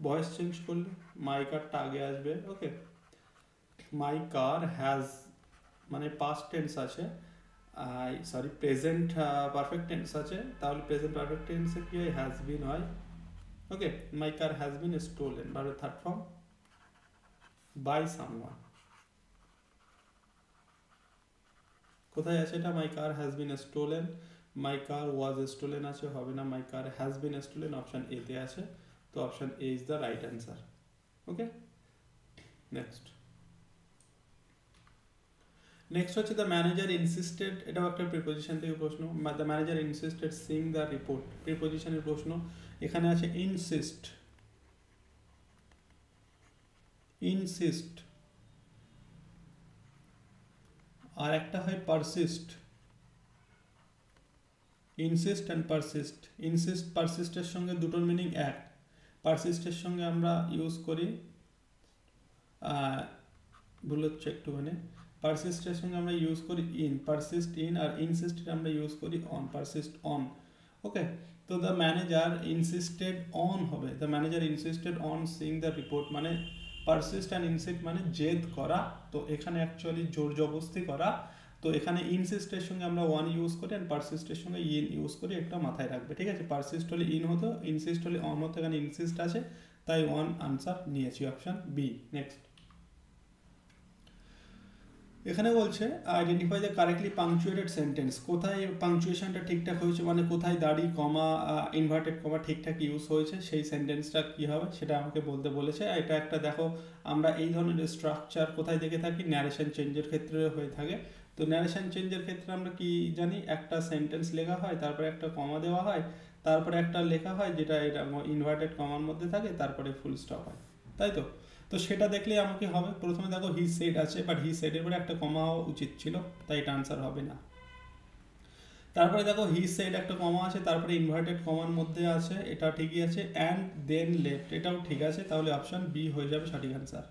ভয়েস চেঞ্জ করলে মাই কারটা আগে আসবে, ওকে। মাই কার হ্যাজ মানে পাস্ট টেন্স আছে, সরি প্রেজেন্ট পারফেক্ট টেন্স আছে, তাহলে প্রেজেন্ট পারফেক্ট টেন্সে কি হয়, হ্যাজ বিন হয়, okay. My car has been stolen, ভার্বের থার্ড ফর্ম, বাই সামওয়ান। কোথায় আছে এটা, my car has been stolen, my car was stolen আছে, হবে না, my car has been stolen option A তে আছে। তো option A is the right answer, okay. Next হচ্ছে দ্য ম্যানেজার ইনসিস্টেড, এটাও একটা প্রিপোজিশন থেকে প্রশ্ন। The manager insisted sing the report, প্রিপোজিশনের প্রশ্ন। এখানে আছে ইনসিস্ট, ইনসিস্ট, আর একটা হয় persist, insist and persist. Insist পারসিস্টের সঙ্গে দুটোর মিনিং এক। পারসিস্টের সঙ্গে আমরা ইউজ করি, ভুল হচ্ছে একটুখানি, পারসিস্টের সঙ্গে আমরা ইউজ করি ইন, পারসিস্ট ইন, আর ইনসিস্টেড আমরা ইউজ করি অন, পারসিস্ট অন, ওকে। তো দ্য ম্যানেজার ইনসিস্টেড অন হবে, the manager insisted on sing the report, মানে পারসিস্ট অ্যান্ড ইনসিস্ট মানে জেদ করা, তো এখানে অ্যাকচুয়ালি জোর জবরদস্তি করা। তো এখানে ইনসিস্টের সঙ্গে আমরা ওয়ান ইউজ করি, অ্যান্ড পারসিস্টের সঙ্গে ইন ইউজ করি, একটা মাথায় রাখবে, ঠিক আছে। পারসিস্ট হলে ইন হতো, ইনসিস্ট হলে অন হতো, এখানে ইনসিস্ট আছে, তাই ওয়ান আনসার নিয়েছি, অপশান বি। নেক্সট, এখানে বলছে আইডেন্টিফাই দ্য কারেক্টলি পাংচুয়েটেড সেন্টেন্স, কোথায় পাংচুয়েশনটা ঠিকঠাক হয়েছে, মানে কোথায় দাড়ি কমা ইনভার্টেড কমা ঠিকঠাক ইউজ হয়েছে, সেই সেন্টেন্সটা কী হবে সেটা আমাকে বলতে বলেছে। এটা একটা দেখো, আমরা এই ধরনের স্ট্রাকচার কোথায় দেখে থাকি, ন্যারেশন চেঞ্জের ক্ষেত্রে হয়ে থাকে। তো ন্যারেশন চেঞ্জের ক্ষেত্রে আমরা কি জানি, একটা সেন্টেন্স লেখা হয়, তারপরে একটা কমা দেওয়া হয়, তারপরে একটা লেখা হয় যেটা এটা ইনভার্টেড কমার মধ্যে থাকে, তারপরে ফুল স্টপ হয়, তাই তো। তো সেটা দেখলেই আমাকে হবে। প্রথমে দেখো হি সেড আছে, বাট হি সেডের পরে একটা কমা হওয়া উচিত ছিল, তাই এটা আনসার হবে না। তারপরে দেখো হি সেড একটা কমা আছে, তারপরে ইনভার্টেড কমার মধ্যে আছে, এটা ঠিকই আছে। অ্যান্ড দেন লেফট, এটাও ঠিক আছে, তাহলে অপশন বি হয়ে যাবে সঠিক আনসার।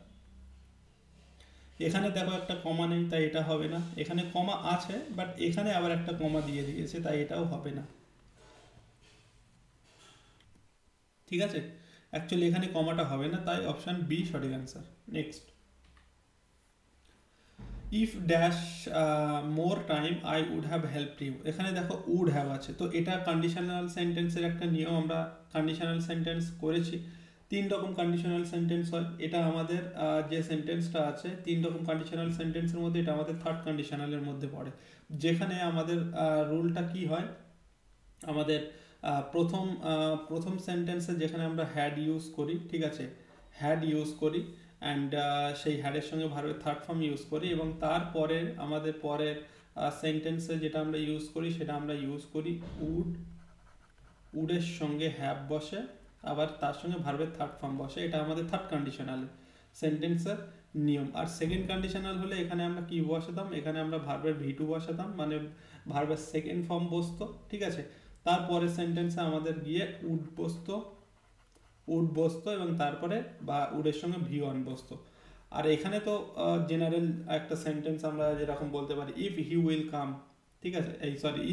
এখানে দেখো একটা কমা নেই, তাই এটা হবে না। এখানে কমা আছে, বাট এখানে আবার একটা কমা দিয়ে দিয়েছে, তাই এটাও হবে না, ঠিক আছে। অ্যাকচুয়ালি এখানে কমাটা হবে না, তাই অপশন বি সঠিক answer. Next, if dash more time I would have helped you, এখানে দেখো উড হ্যাভ আছে, তো এটা কন্ডিশনাল সেন্টেন্সের একটা নিয়ম। আমরা কন্ডিশনাল সেন্টেন্স করেছি, 3 রকম কন্ডিশনাল সেন্টেন্স হয়। এটা আমাদের যে সেন্টেন্সটা আছে 3 রকম কন্ডিশনাল সেন্টেন্সের মধ্যে এটা আমাদের থার্ড কন্ডিশনালের মধ্যে পড়ে। যেখানে আমাদের রুলটা কি হয়, আমাদের প্রথম সেন্টেন্সে যেখানে আমরা হ্যাড ইউজ করি, ঠিক আছে, হ্যাড ইউজ করি, অ্যান্ড সেই হ্যাডের সঙ্গে ভার্বের থার্ড ফর্ম ইউজ করি, এবং তারপরের আমাদের পরের সেন্টেন্সে যেটা আমরা ইউজ করি সেটা আমরা ইউজ করি উড, উডের সঙ্গে হ্যাভ বসে, আবার তার সঙ্গে ভার্বের থার্ড ফর্ম বসে। এটা আমাদের থার্ড কন্ডিশনাল সেন্টেন্সের নিয়ম। আর সেকেন্ড কন্ডিশনাল হলে এখানে আমরা কি বসাতাম, এখানে আমরা ভার্বের ভি টু বসাতাম, মানে ভার্বের সেকেন্ড ফর্ম বসতো, ঠিক আছে। তারপরে সেন্টেন্সে আমাদের গিয়ে উড বসতো এবং তারপরে বা উডের সঙ্গে ভি ওয়ান বসতো। আর এখানে তো জেনারেল একটা সেন্টেন্স আমরা যেরকম বলতে পারি, ইফ হি উইল কাম, ঠিক আছে,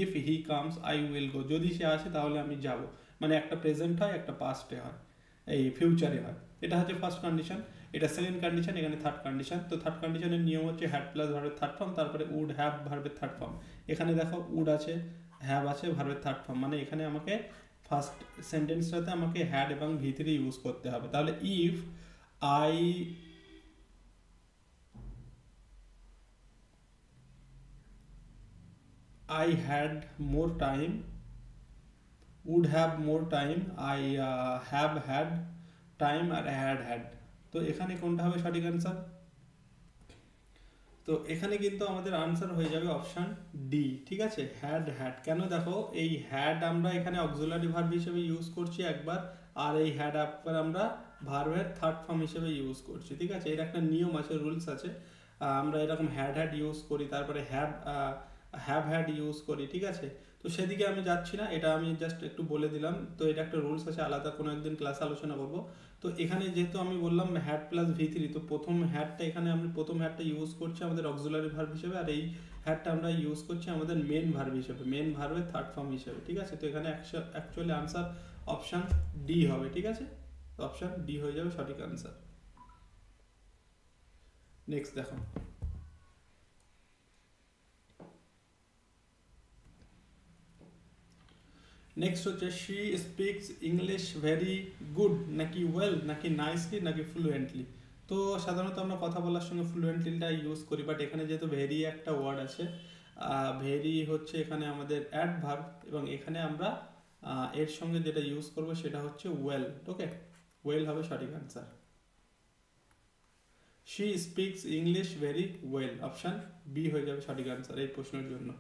if he comes I will go, যদি সে আসে তাহলে আমি যাব, মানে একটা প্রেজেন্ট হয়, একটা পাস্টে হয়, এই ফিউচারে হয়। এটা হচ্ছে ফার্স্ট কন্ডিশন, এটা সেকেন্ড কন্ডিশন, এখানে থার্ড কন্ডিশন। তো থার্ড কন্ডিশনের নিয়ম হচ্ছে হ্যাড প্লাস ভার্বের থার্ড ফর্ম, তারপরে উড হ্যাভ ভার্বের থার্ড ফর্ম। এখানে দেখো উড আছে, হ্যাভ আছে, ভার্বের থার্ড ফর্ম, মানে এখানে আমাকে ফার্স্ট সেন্টেন্সটাতে আমাকে হ্যাড এবং ভি থ্রি ইউজ করতে হবে। তাহলে if I I had more time, would have more time, I have had time, আর had। তো এখানে কোনটা হবে সঠিক আনসার? তো এখানে কিন্তু আমাদের আনসার হয়ে যাবে অপশন ডি, ঠিক আছে, হ্যাড। কেন দেখো, এই হ্যাড আমরা এখানে অক্সিলারি ভার্ব হিসেবে ইউজ করছি একবার, আর এই হ্যাড একবার আমরা ভার্বের থার্ড ফর্ম হিসেবে ইউজ করছি, ঠিক আছে। এর একটা নিয়ম আছে, রুলস আছে। আমরা এরকম হ্যাড ইউজ করি, তারপরে হ্যাড ইউজ করি, ঠিক আছে। তো সেদিকে আমি যাচ্ছি না, এটা আমি জাস্ট একটু বলে দিলাম। তো এটা একটা রুলস আছে, আলাদা কোনো একদিন ক্লাসে আলোচনা করব। তো এখানে যেহেতু আমি বললাম হ্যাড প্লাস ভি থ্রি, তো প্রথম হ্যাডটা এখানে আমি প্রথম হ্যাডটা ইউজ করছি আমাদের অক্সিলারি ভার্ব হিসেবে, আর এই হ্যাডটা আমরা ইউজ করছি আমাদের মেন ভার্ব হিসেবে, মেন ভার্বের থার্ড ফর্ম হিসেবে, ঠিক আছে। তো এখানে অ্যাকচুয়ালি আনসার অপশান ডি হবে, ঠিক আছে। অপশান ডি হয়ে যাবে সঠিক আনসার। নেক্সট দেখো, নেক্সট হচ্ছে she speaks English very good, নাকি ওয়েল, নাকি নাইসলি, নাকি ফ্লুয়েন্টলি। তো সাধারণত আমরা কথা বলার সঙ্গে ফ্লুয়েন্টলিটা ইউজ করি, বাট এখানে যেহেতু ভেরি একটা ওয়ার্ড আছে, ভেরি হচ্ছে এখানে আমাদের অ্যাডভার্ব, এবং এখানে আমরা এর সঙ্গে যেটা ইউজ করব সেটা হচ্ছে ওয়েল, ওকে, ওয়েল হবে সঠিক answer. She speaks English very well, option B হয়ে যাবে সঠিক আনসার এই প্রশ্নের জন্য।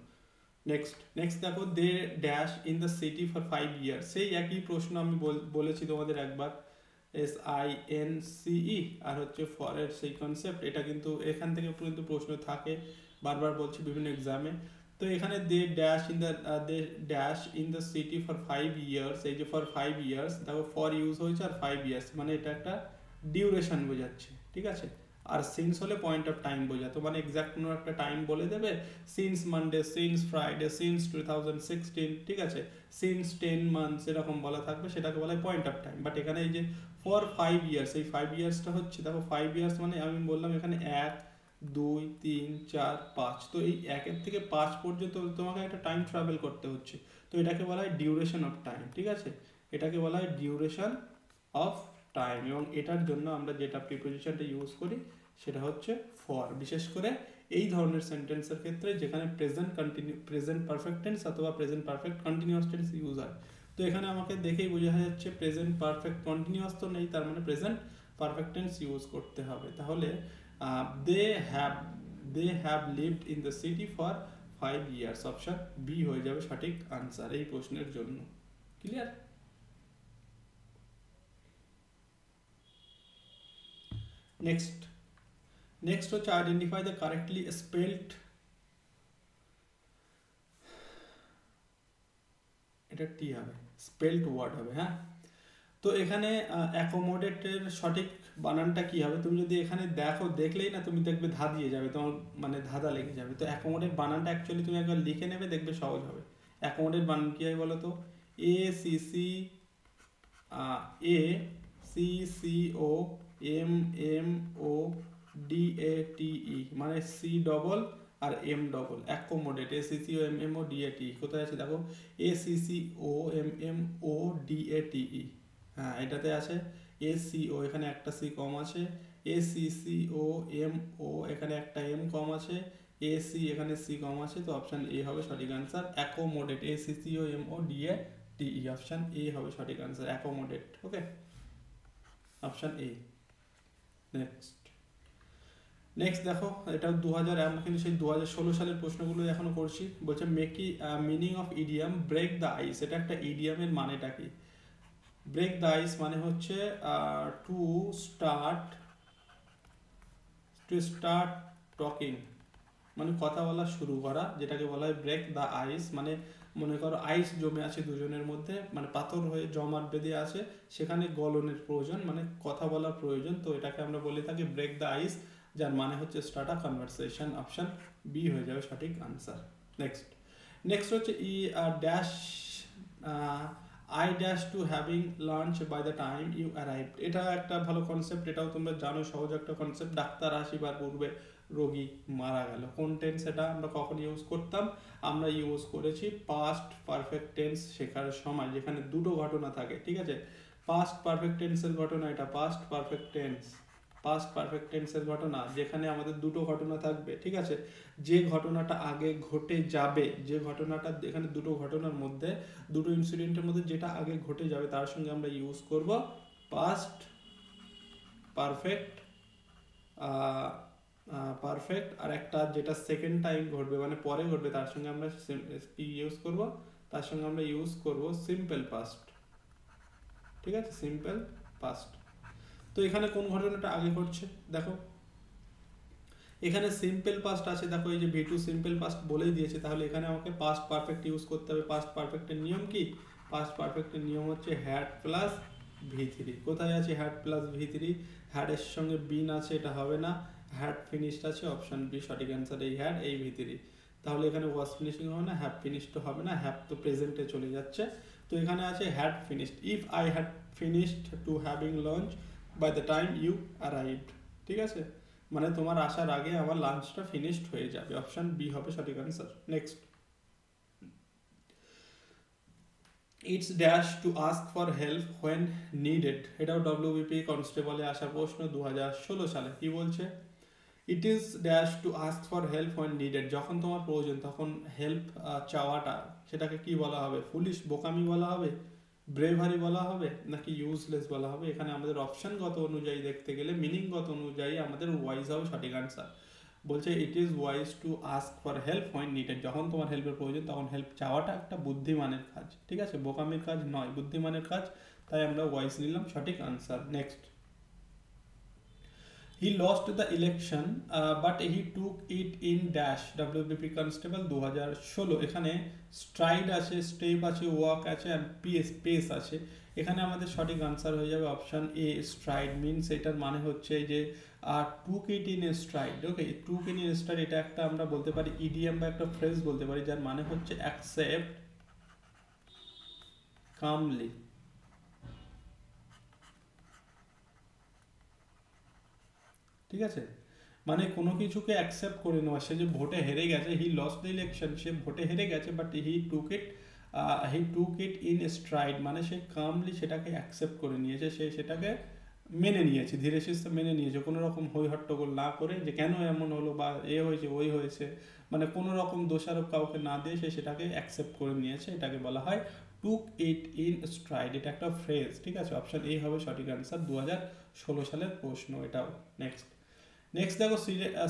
নেক্সট দেখো, they dash in the city for 5 years, সেই একই প্রশ্ন আমি বলেছি তোমাদের একবার, SINCE, আর হচ্ছে ফর এর সেই কনসেপ্ট। এটা কিন্তু এখান থেকে কিন্তু প্রশ্ন থাকে, বারবার বলছি বিভিন্ন এক্সামে। তো এখানে they dash in the city for 5 years, এই যে ফর 5 ইয়ার্স, দেখো ফর ইউজ হয়েছে আর 5 ইয়ার্স, মানে এটা একটা ডিউরেশন বোঝাচ্ছে, ঠিক আছে। আর সিন্স হলে পয়েন্ট অফ টাইম বোঝাতো, মানে এক্সাক্ট কোনো একটা টাইম বলে দেবে, since Monday, since Friday, since 2016, ঠিক আছে, সিন্স 10 মান্থস, এরকম বলা থাকবে, সেটাকে বলা হয় পয়েন্ট অফ টাইম। বাট এখানে এই যে ফর 5 ইয়ার্স, এই 5 ইয়ার্সটা হচ্ছে, দেখো 5 ইয়ার্স মানে আমি বললাম এখানে 1 2 3 4 5, তো এই 1 থেকে 5 পর্যন্ত তোমাকে একটা টাইম ট্রাভেল করতে হচ্ছে, তো এটাকে বলা হয় ডিউরেশন অফ টাইম, ঠিক আছে, এটাকে বলা হয় ডিউরেশন অফ টাইম। এবং এটার জন্য আমরা যেটা প্রিপোজিশনটা ইউজ করি সেটা হচ্ছে ফর, বিশেষ করে এই ধরনের সেন্টেন্সের ক্ষেত্রে যেখানে প্রেজেন্ট পারফেক্ট টেন্স অথবা present perfect continuous tense use হয়। তো এখানে আমাকে দেখেই বোঝা যাচ্ছে প্রেজেন্ট পারফেক্ট কন্টিনিউয়াস তো নেই, তার মানে প্রেজেন্ট পারফেক্ট টেন্স ইউজ করতে হবে। তাহলে they have lived in the city for 5 years, option B হয়ে যাবে সঠিক আনসার এই প্রশ্নের জন্য। ক্লিয়ার? নেক্সট হচ্ছে আইডেন্টিফাই দ্য কারেক্টলি স্পেলড, এটা টি হবে, স্পেলড ওয়ার্ড হবে। হ্যাঁ, তো এখানে অ্যাকোমোডেটের সঠিক বানানটা কি হবে? তুমি যদি এখানে দেখলেই না তুমি দেখবে দিয়ে যাবে, তোমার মানে ধাঁধা লেগে যাবে। তো অ্যাকোমোডেট বানানটা অ্যাকচুয়ালি তুমি একবার লিখে নেবে, দেখবে সহজ হবে। অ্যাকোমোডেট বানান কি হয় বলো তো? A C C O M M O D A T E, মানে সি ডবল আর M double, accommodate, A C C O M M O D A T. কোথায় আছে দেখো? A C C O M M O D A T E. হ্যাঁ, এটাতে আছে এ সি ও, এখানে একটা সি কম আছে, A C C O M O, এখানে একটা এম কম আছে, এ সি এখানে সি কম আছে। তো অপশন এ হবে সঠিক answer, accommodate, A C C O M O D A T E, option A হবে সঠিক answer, accommodate. Okay, option A. Next দেখো, এটা 2000, আমরা কিন্তু সেই 2016 সালের প্রশ্নগুলো এখনো করছি। বলছে make meaning of idiom break the ice, এটা একটা ইডিয়ামের মানেটা কি? ব্রেক দ্য আইস মানে হচ্ছে টু স্টার্ট টকিং, মানে কথা বলা শুরু করা, যেটাকে বলা হয় ব্রেক দ্য আইস। মানে মনে করো আইস জমে আছে দুজনের মধ্যে, মানে পাথর হয়ে জমাট বেঁধে আছে, সেখানে গলনের প্রয়োজন, মানে কথা বলার প্রয়োজন। তো এটাকে আমরা বলে থাকি ব্রেক দ্য আইস, যার মানে হচ্ছে start a conversation. Option B হয়ে যাবে সঠিক আনসার। নেক্সট হচ্ছে dash I dash to having lunch by the time you arrive, এটা একটা ভালো কনসেপ্ট, এটাও তোমরা জানো, সহজ একটা কনসেপ্ট। ডাক্তার আসিবার পূর্বে রোগী মারা গেল, কোন টেন্স এটা আমরা কখন ইউজ করতাম? আমরা ইউজ করেছি পাস্ট পারফেক্ট টেন্স শেখার সময়, যেখানে দুটো ঘটনা থাকে। ঠিক আছে, পাস্ট পারফেক্ট টেন্সের ঘটনা এটা, পাস্ট পারফেক্ট টেন্সের ঘটনা যেখানে আমাদের দুটো ঘটনা থাকবে। ঠিক আছে, যে ঘটনাটা আগে ঘটে যাবে, যে ঘটনাটা এখানে দুটো ঘটনার মধ্যে, দুটো ইনসিডেন্টের মধ্যে যেটা আগে ঘটে যাবে, তার সঙ্গে আমরা ইউজ করব পাস্ট পারফেক্ট আর একটা যেটা সেকেন্ড টাইম ঘটবে, মানে পরে ঘটবে, তার সঙ্গে আমরা কি ইউজ করব? তার সঙ্গে আমরা ইউজ করব সিম্পল পাস্ট। ঠিক আছে, সিম্পল পাস্ট। তো এখানে কোন ঘটনাটা আগে ঘটছে দেখো, এখানে সিম্পল পাস্ট আছে, দেখো এই যে ভি টু সিম্পল পাস্ট বলেই দিয়েছে, তাহলে এখানে আমাকে পাস্ট পারফেক্ট ইউজ করতে হবে। পাস্ট পারফেক্টের নিয়ম কি? পাস্ট পারফেক্টের নিয়ম হচ্ছে হ্যাড প্লাস ভি থ্রি। কোথায় আছে হ্যাড প্লাস ভি থ্রি? হ্যাডের সঙ্গে বিন আছে, এটা হবে না। হ্যাড ফিনিশড আছে, অপশন বি সঠিক অ্যান্সার, এই হ্যাড এই ভি থ্রি। তাহলে এখানে ওয়াজ ফিনিশিং হবে না, হ্যাভ ফিনিশড হবে না, হ্যাভ তো প্রেজেন্টে চলে যাচ্ছে। তো এখানে আছে had finished, if I had finished to having lunch by the time you arrived. ঠিক আছে, মানে তোমার আসার আগে আমার লাঞ্চটা ফিনিশড হয়ে যাবে, অপশন বি হবে সঠিক answer. Next, it's dash to ask for help when needed, এটাও ডব্লিউবিপি কনস্টেবলে আসার প্রশ্ন 2016 সালে। কি বলছে? It is dash to ask for help when needed, যখন তোমার প্রয়োজন তখন হেল্প চাওয়াটা, সেটাকে কি বলা হবে? ফুলিশ, বোকামি বলা হবে, ব্রেভারি বলা হবে, নাকি ইউজলেস বলা হবে? এখানে আমাদের অপশনগত অনুযায়ী দেখতে গেলে, মিনিংগত অনুযায়ী আমাদের ওয়াইজ হবে সঠিক আনসার। বলছে it is wise to ask for help when needed, যখন তোমার হেল্পের প্রয়োজন তখন হেল্প চাওয়াটা একটা বুদ্ধিমানের কাজ। ঠিক আছে, বোকামির কাজ নয়, বুদ্ধিমানের কাজ, তাই আমরা ওয়াইজ নিলাম সঠিক answer. Next, he lost the election but he took it in dash, WBP constable 2016। এখানে স্ট্রাইড আছে, স্টেপ আছে, ওয়াক আছে আর পেস আছে। এখানে আমাদের সঠিক আনসার হয়ে যাবে অপশন এ, স্ট্রাইড। মিনস এটার মানে হচ্ছে যে took it in a stride. Okay, took in a stride এটা একটা আমরা বলতে পারি ইডিয়াম বা একটা ফ্রেজ বলতে পারি, যার মানে হচ্ছে অ্যাকসেপ্ট কামলি। ঠিক আছে, মানে কোনো কিছুকে অ্যাকসেপ্ট করে নেওয়া। সে যে ভোটে হেরে গেছে, হি লস্ট দ্য ইলেকশন, সে ভোটে হেরে গেছে, but he took it in stride, মানে সে কামলি সেটাকে অ্যাকসেপ্ট করে নিয়েছে, সে সেটাকে মেনে নিয়েছে, ধীরে সুস্থে মেনে নিয়েছে, কোনো রকম হই হট্টগোল না করে যে কেন এমন হলো বা এ হয়েছে ওই হয়েছে, মানে কোনো রকম দোষারোপ কাউকে না দিয়ে সে সেটাকে অ্যাকসেপ্ট করে নিয়েছে, এটাকে বলা হয় টুক ইট ইন স্ট্রাইড। এটা একটা ফ্রেজ, ঠিক আছে। অপশন এ হবে সঠিক অ্যান্সার, 2016 সালের প্রশ্ন এটাও। নেক্সট নেক্সট দেখো,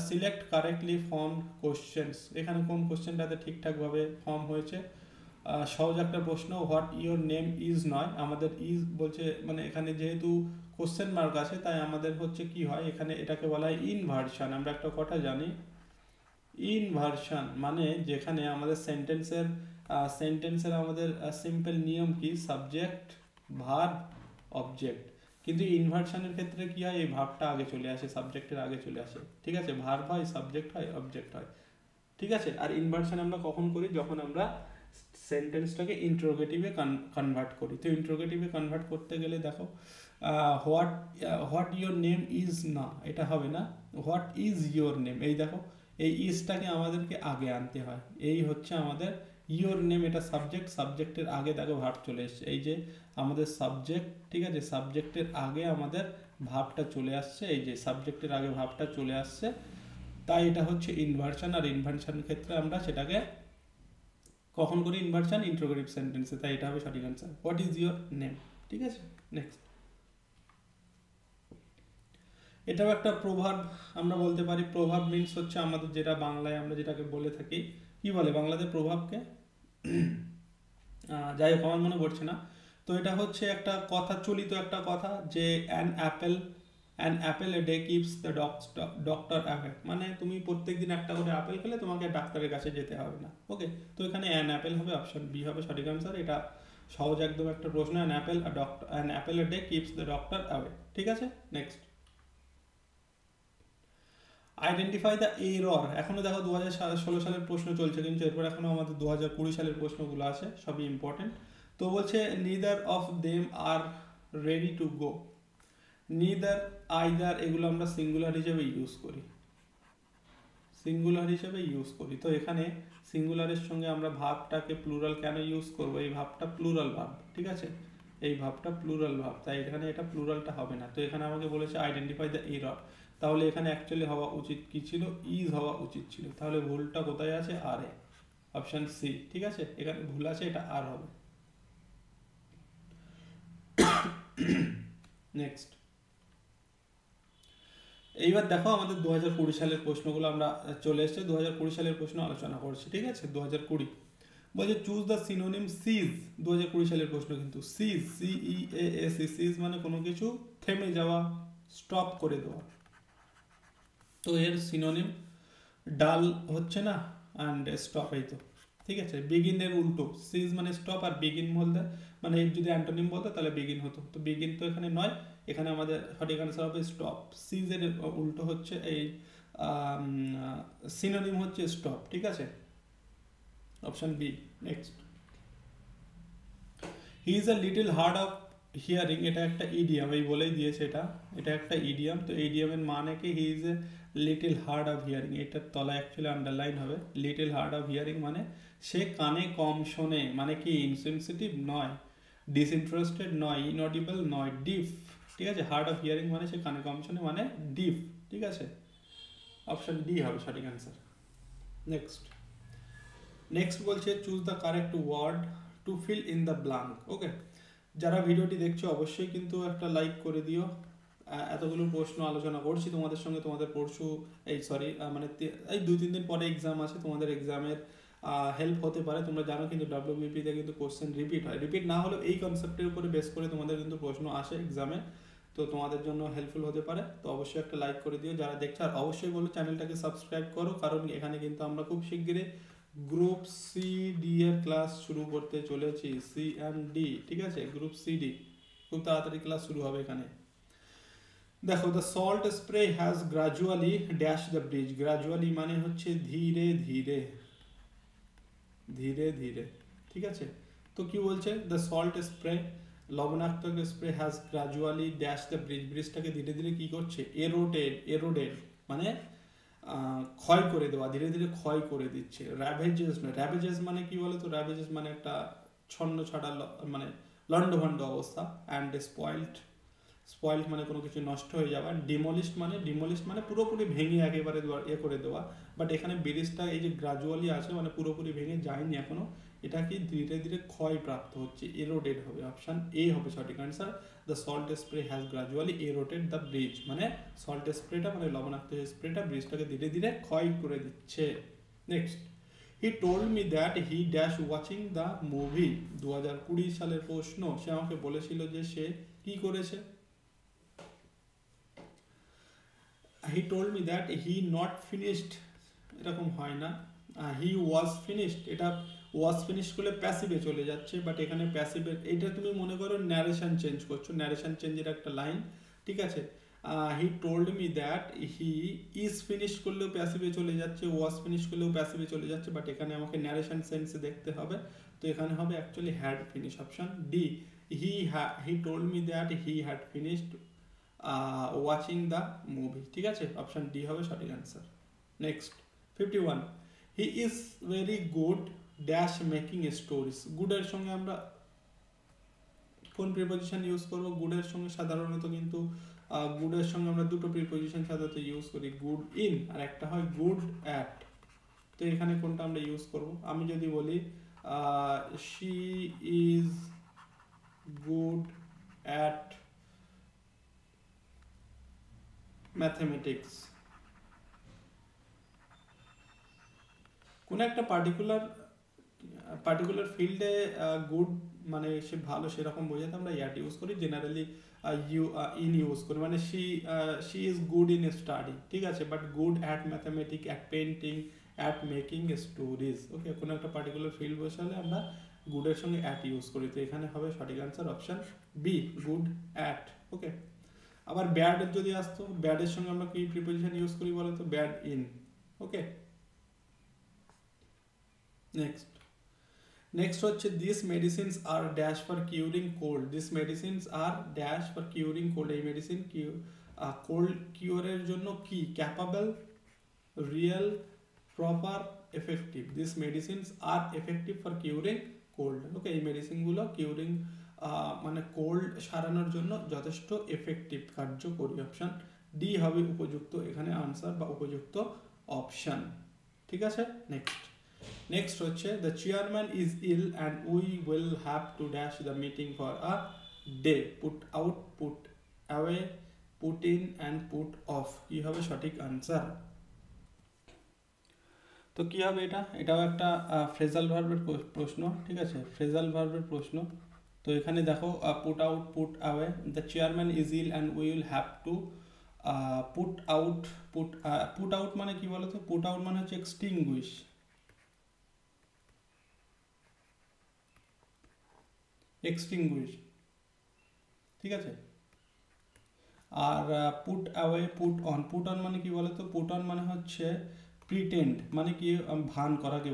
সিলেক্ট কারেক্টলি ফর্ম কোশ্চেন্স। এখানে কোন কোশ্চেনটাতে ঠিকঠাকভাবে ফর্ম হয়েছে? সহজ একটা প্রশ্ন, হোয়াট ইওর নেম ইজ নয়, আমাদের ইজ বলছে, মানে এখানে যেহেতু কোশ্চেন মার্ক আছে তাই আমাদের হচ্ছে কি হয় এখানে, এটাকে বলা হয় ইনভার্সন। আমরা একটা কথা জানি, ইনভার্সন মানে যেখানে আমাদের সেন্টেন্সের আমাদের সিম্পল নিয়ম কি, সাবজেক্ট ভার্ব অবজেক্ট, কিন্তু ইনভার্সনের ক্ষেত্রে কি হয়, এই ভার্বটা আগে চলে আসে, সাবজেক্টের আগে চলে আসে, ঠিক আছে। ভার্ব হয়, সাবজেক্ট হয়, অবজেক্ট হয়, ঠিক আছে। আর ইনভার্সন আমরা কখন করি, যখন আমরা সেন্টেন্সটাকে ইন্টারোগেটিভে কনভার্ট করি। তো ইন্টারোগেটিভে কনভার্ট করতে গেলে দেখো, what what your name is না, এটা হবে না, হোয়াট ইজ ইয়োর নেম, এই দেখো এই ইজটাকে আমাদেরকে আগে আনতে হয়, এই হচ্ছে আমাদের ইয়োর নেম, এটা সাবজেক্ট, সাবজেক্টের আগে দেখো ভার্ব চলে এসছে, এই যে আমাদের সাবজেক্ট, ঠিক আছে, সাবজেক্টের আগে আমাদের ভার্বটা চলে আসছে, এই যে সাবজেক্টের আগে ভার্বটা চলে আসছে, তাই এটা হচ্ছে ইনভার্সন। আর ইনভার্সনের ক্ষেত্রে আমরা সেটাকে কখন করি, ইনভার্সন ইন্টারোগেটিভ সেন্টেন্সে, তাই এটা হবে সঠিক answer, what is your name, ঠিক আছে। নেক্সট, এটাও একটা প্রভাব, আমরা বলতে পারি প্রভাব মিন্স হচ্ছে আমাদের যেটা বাংলায় আমরা যেটাকে বলে থাকি, কি বলে বাংলাতে প্রভাবকে, যাই হোক আমার মনে পড়ছে না। তো এটা হচ্ছে একটা কথা, চলিত একটা কথা, যে an Apple a day keeps the doctor away, মানে তুমি প্রত্যেকদিন একটা করে আপেল খেলে তোমাকে ডাক্তারের কাছে যেতে হবে না, ওকে। তো এখানে অ্যান অ্যাপেল হবে, অপশন বি হবে সঠিক অ্যান্সার। এটা সহজ একদম একটা প্রশ্ন, an Apple a day keeps the doctor away, ঠিক আছে। Next, identify the error. এখনো দেখো 2016 সালের প্রশ্ন চলছে, কিন্তু এরপর এখনো আমাদের 2020 সালের প্রশ্নগুলো আছে, সবই ইম্পর্টেন্ট। তো বলছে neither of them are ready to go, neither either এগুলো আমরা সিঙ্গুলার হিসেবে ইউজ করি, সিঙ্গুলার হিসেবে ইউজ করি। তো এখানে সিঙ্গুলারের সঙ্গে আমরা ভাবটাকে প্লুরাল কেন ইউজ করবো, এই ভাবটা প্লুরাল ভাব, ঠিক আছে, এই ভাবটা প্লুরাল ভাব, তাই এখানে এটা প্লুরালটা হবে না। তো এখানে আমাকে বলেছে আইডেন্টিফাই দ্য এরর, তাহলে এখানে অ্যাকচুয়ালি হওয়া উচিত কি ছিল, ইজ হওয়া উচিত ছিল, তাহলে ভুলটা কোথায় আছে, আর এ, অপশন সি, ঠিক আছে, এখানে ভুল আছে, এটা আর হবে। নেক্সট, এইবার দেখো আমাদের 2020 সালের প্রশ্নগুলো আমরা চলে এসেছে, 2020 সালের প্রশ্ন আলোচনা করছি, ঠিক আছে। 2020 বলছে চুজ দ্য সিনোনিম সিজ, 2020 সালের প্রশ্ন কিন্তু, সিজ, CEAS, সিজ মানে কোনো কিছু থেমে যাওয়া, স্টপ করে দেওয়া। তো এর সিনোনিম ডাল হচ্ছে না, অ্যান্ড স্টপ, এই তো, ঠিক আছে। বিগিনের উল্টো, সিজ মানে স্টপ, আর বিগিন বলতে মানে যদি অ্যান্টোনিম বলতো তাহলে বিগিন হতো, তো বিগিন তো এখানে নয়, এখানে আমাদের সঠিক আনসার হবে স্টপ। সিজের উল্টো হচ্ছে এই সিনোনিম হচ্ছে স্টপ, ঠিক আছে, option B. Next, he is a little hard of hearing, এটা একটা ইডিয়াম, এই বলেই দিয়েছে, এটা একটা ইডিয়াম। তো ইডিয়ামের মানে কি, he is a little hard of hearing, এটার তলায় অ্যাকচুয়ালি আন্ডারলাইন হবে, লিটল হার্ড অফ হিয়ারিং মানে সে কানে কম শোনে, মানে কি ইনসেনসিটিভ নয়, ডিসইন্টারেস্টেড নয়, ইনঅডিবল নয়, ডিফ, ঠিক আছে। হার্ড অফ হিয়ারিং মানে সে কানে কম শোনে, মানে ডিফ, ঠিক আছে, অপশন ডি হবে সঠিক অ্যান্সার। নেক্সট, নেক্সট বলছে choose the correct word to fill in the blank, okay. যারা ভিডিওটি দেখছো অবশ্যই কিন্তু একটা লাইক করে দিও। এতগুলো প্রশ্ন আলোচনা করছি তোমাদের সঙ্গে, তোমাদের পরশু মানে এই 2-3 দিন পরে এক্সাম আছে, তোমাদের এক্সামের হেল্প হতে পারে। তোমরা জানো কিন্তু WBPতে কিন্তু কোশ্চেন রিপিট হয়, রিপিট না হলেও এই কনসেপ্টের উপরে বেস করে তোমাদের কিন্তু প্রশ্ন আসে এক্সামে, তো তোমাদের জন্য হেল্পফুল হতে পারে। তো অবশ্যই একটা লাইক করে দিও যারা দেখছো, আর অবশ্যই বলো চ্যানেলটাকে সাবস্ক্রাইব করো, কারণ এখানে কিন্তু আমরা খুব শিগগিরই গ্রুপ CD এর ক্লাস শুরু করতে চলেছি, CMD, ঠিক আছে, গ্রুপ CD খুব তাড়াতাড়ি ক্লাস শুরু হবে এখানে। দেখো, the salt spray has gradually dash the bridge, gradually মানে হচ্ছে ধীরে ধীরে, ধীরে ধীরে, ঠিক আছে। তো কি বলছে, দ্য সল্ট স্প্রে, লবণাক্ত spray has gradually dash the bridge, ব্রিজটাকে ধীরে ধীরে কি করছে, এরোডেড মানে ক্ষয় করে দেওয়া, ধীরে ধীরে ক্ষয় করে দিচ্ছে। র্যাভেজেস নয়, র্যাভেজেস মানে কি বলে, তো র্যাভেজেস মানে একটা ছন্ন ছাড়া মানে লন্ডভন্ড অবস্থা, অ্যান্ড স্পয়েলড মানে কোনো কিছু নষ্ট হয়ে যাওয়া, ডিমলিশড মানে পুরোপুরি ভেঙে একেবারে করে দেওয়া। বাট এখানে ব্রিজটা এই যে গ্রাজুয়ালি আছে মানে পুরোপুরি ভেঙে যায়নি এখনো, এটা কি ধীরে ধীরে ক্ষয়প্রাপ্ত হচ্ছে, এরোডেড হবে। অপশন এ হবে সঠিক answer. The salt spray has gradually eroded the bridge, মানে সল্ট স্প্রেটা মানে লবণাক্ত স্প্রেটা ব্রিজটাকে ধীরে ধীরে ক্ষয় করে দিচ্ছে। Next, he told me that he dash watching the movie. 2020 সালের প্রশ্ন, সে আমাকে বলেছিল যে সে কি করেছে। হি told me that he not finished, এরকম হয় না। হি ওয়াজ ফিনিশড, এটা ওয়াজ ফিনিশ করলে প্যাসিভে চলে যাচ্ছে, বাট এখানে প্যাসিভের এটা তুমি মনে করো ন্যারেশন চেঞ্জ করছো, ন্যারেশন চেঞ্জের একটা লাইন, ঠিক আছে। হি told me that he is finish করলেও প্যাসিভে চলে যাচ্ছে, ওয়াজ ফিনিশ করলেও প্যাসিভে চলে যাচ্ছে, বাট এখানে আমাকে ন্যারেশন সেন্সে দেখতে হবে। তো এখানে হবে actually had finish, option D. He told me that he had finished watching the movie, ঠিক আছে, অপশন ডি হবে সঠিক answer. Next 51, he is very good dash making stories. গুডের সঙ্গে আমরা কোন প্রিপোজিশন ইউজ করব? গুডের সঙ্গে সাধারণত কিন্তু গুডের সঙ্গে আমরা দুটো প্রিপোজিশন সাধারণত ইউজ করি, গুড ইন আর একটা হয় গুড অ্যাট। তো এখানে কোনটা আমরা ইউজ করব? আমি যদি বলি she is good at mathematics, কোন একটা পার্টিকুলার ফিল্ডে গুড মানে সে ভালো সেরকম বোঝাতে আমরা ইয়াট ইউজ করি, জেনারেলি ইন ইউজ করি, মানে she is good in study, ঠিক আছে, but good at mathematics, at painting, at making stories. Okay, কোনো একটা পার্টিকুলার ফিল্ড বসালে আমরা গুডের সঙ্গে অ্যাট ইউজ করি। তো এখানে হবে সঠিক answer option B, good at. Okay, আবার ব্যাড যদি আসতো, ব্যাডের সঙ্গে আমরা কি প্রিপোজিশন ইউজ করি বলো তো? Bad in. ওকে, নেক্সট হচ্ছে this medicines are dash for curing cold. This medicines are dash for curing cold, এই মেডিসিন কোল্ড কিউরের জন্য কি? Capable, real, proper, effective. This medicines are effective for curing cold. Okay, এই মেডিসিনগুলো কিউরিং মানে কোল্ড সারানোর জন্য যথেষ্ট এফেক্টিভ, কার্যকরী। অপশন ডি হবে উপযুক্ত এখানে আনসার বা উপযুক্ত অপশন, ঠিক আছে। নেক্সট হচ্ছে the chairman is ill and we will have to dash the meeting for a day. Put out, put away, put in and put off, কি হবে সঠিক আনসার? তো কি হবে এটা? এটাও একটা ফ্রেজাল ভার্বের প্রশ্ন, ঠিক আছে, ফ্রেজাল ভার্বের প্রশ্ন। তো এখানে দেখো put out, put away, the chairman is ill and we will have to put out. Put out মানে কি বলতো? পুট আউট মানে হচ্ছে এক্সটিংগুইশ, ঠিক আছে। আর পুট অ্যাওয়ে, পুট অন মানে কি বলতো? পুট অন মানে হচ্ছে প্রিটেন্ড, মানে কি ভান করাকে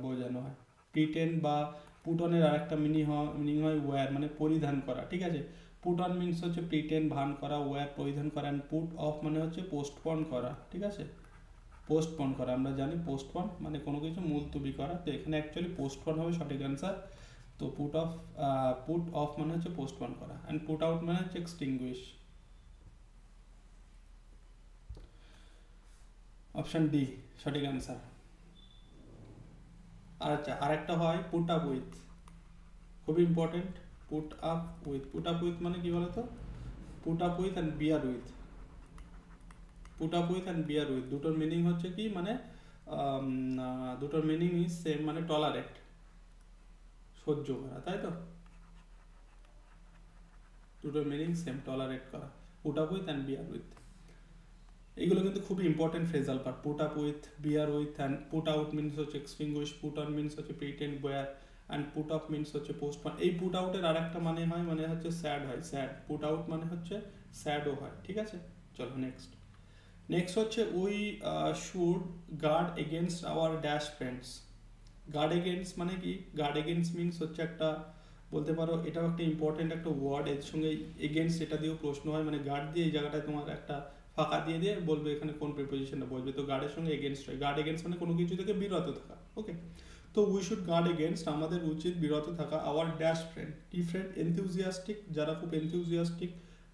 বোঝানো হয়। প্রিটেন্ড বা পুট অনের আর একটা মিনিং হয় ওয়্যার, মানে পরিধান করা, ঠিক আছে। পুট অন মিনস হচ্ছে প্রিটেন্ড, ভান করা, ওয়্যার পরিধান করা, অ্যান্ড পুট অফ মানে হচ্ছে পোস্টপন করা, ঠিক আছে, পোস্টপন করা। আমরা জানি পোস্টপন মানে কোনো কিছু মুলতবি করা, তো এখানে অ্যাকচুয়ালি পোস্টপন হবে সঠিক অ্যান্সার। তো পুট অফ মানে হচ্ছে পোস্টপন করা, অ্যান্ড পুট আউট মানে হচ্ছে এক্সটিংগুইশ। অপশন ডি সঠিক অ্যান্সার। আচ্ছা, আরেকটা হয় পুট আপ উইথ, খুবই ইম্পর্টেন্ট। পুট আপ উইথ মানে কি বলতো? Put up with and beer with. Put up with and beer with দুটোর মিনিং হচ্ছে কি? মানে দুটোর মিনিং ইজ সেম, মানে টলারেট, সহ্য করা, তাই তো? দুটোর মিনিং সেম, টলারেট করা। Put up with and beer with, এইগুলো কিন্তু খুবই important phrasal part. Put up with, beer with, and put out means হচ্ছে এক্সটিংগুইশ, পুট অন মিনস হচ্ছে pretend, wear, and put off means হচ্ছে পোস্টপন। এই পুট আউটের আর একটা মানে হয়, মানে হচ্ছে স্যাড হয়, স্যাড। পুট আউট মানে হচ্ছে স্যাডও হয়, ঠিক আছে। চলো নেক্সট হচ্ছে we should guard against our dash friends. Guard against মানে কি? গার্ড এগেনস্ট মিনস হচ্ছে একটা, বলতে পারো এটাও একটা ইম্পর্টেন্ট একটা ওয়ার্ড, এর সঙ্গে এগেনস্ট এটা দিয়েও প্রশ্ন হয়, মানে গার্ড দিয়ে এই জায়গাটায় তোমার একটা ফাঁকা দিয়ে বলবে এখানে কোন প্রিপোজিশনটা বলবে। তো গার্ডের সঙ্গে এগেনস্ট হয়, গার্ড এগেনস্ট মানে কোনো কিছু থেকে বিরত থাকা। ওকে, তো উই শুড গার্ড এগেনস্ট, আমাদের উচিত বিরত থাকা, আওয়ার ড্যাশ ফ্রেন্ড, কি ফ্রেন্ড? এনথিউজিয়াস্টিক, যারা খুব এনথিউজিয়াস্টিক,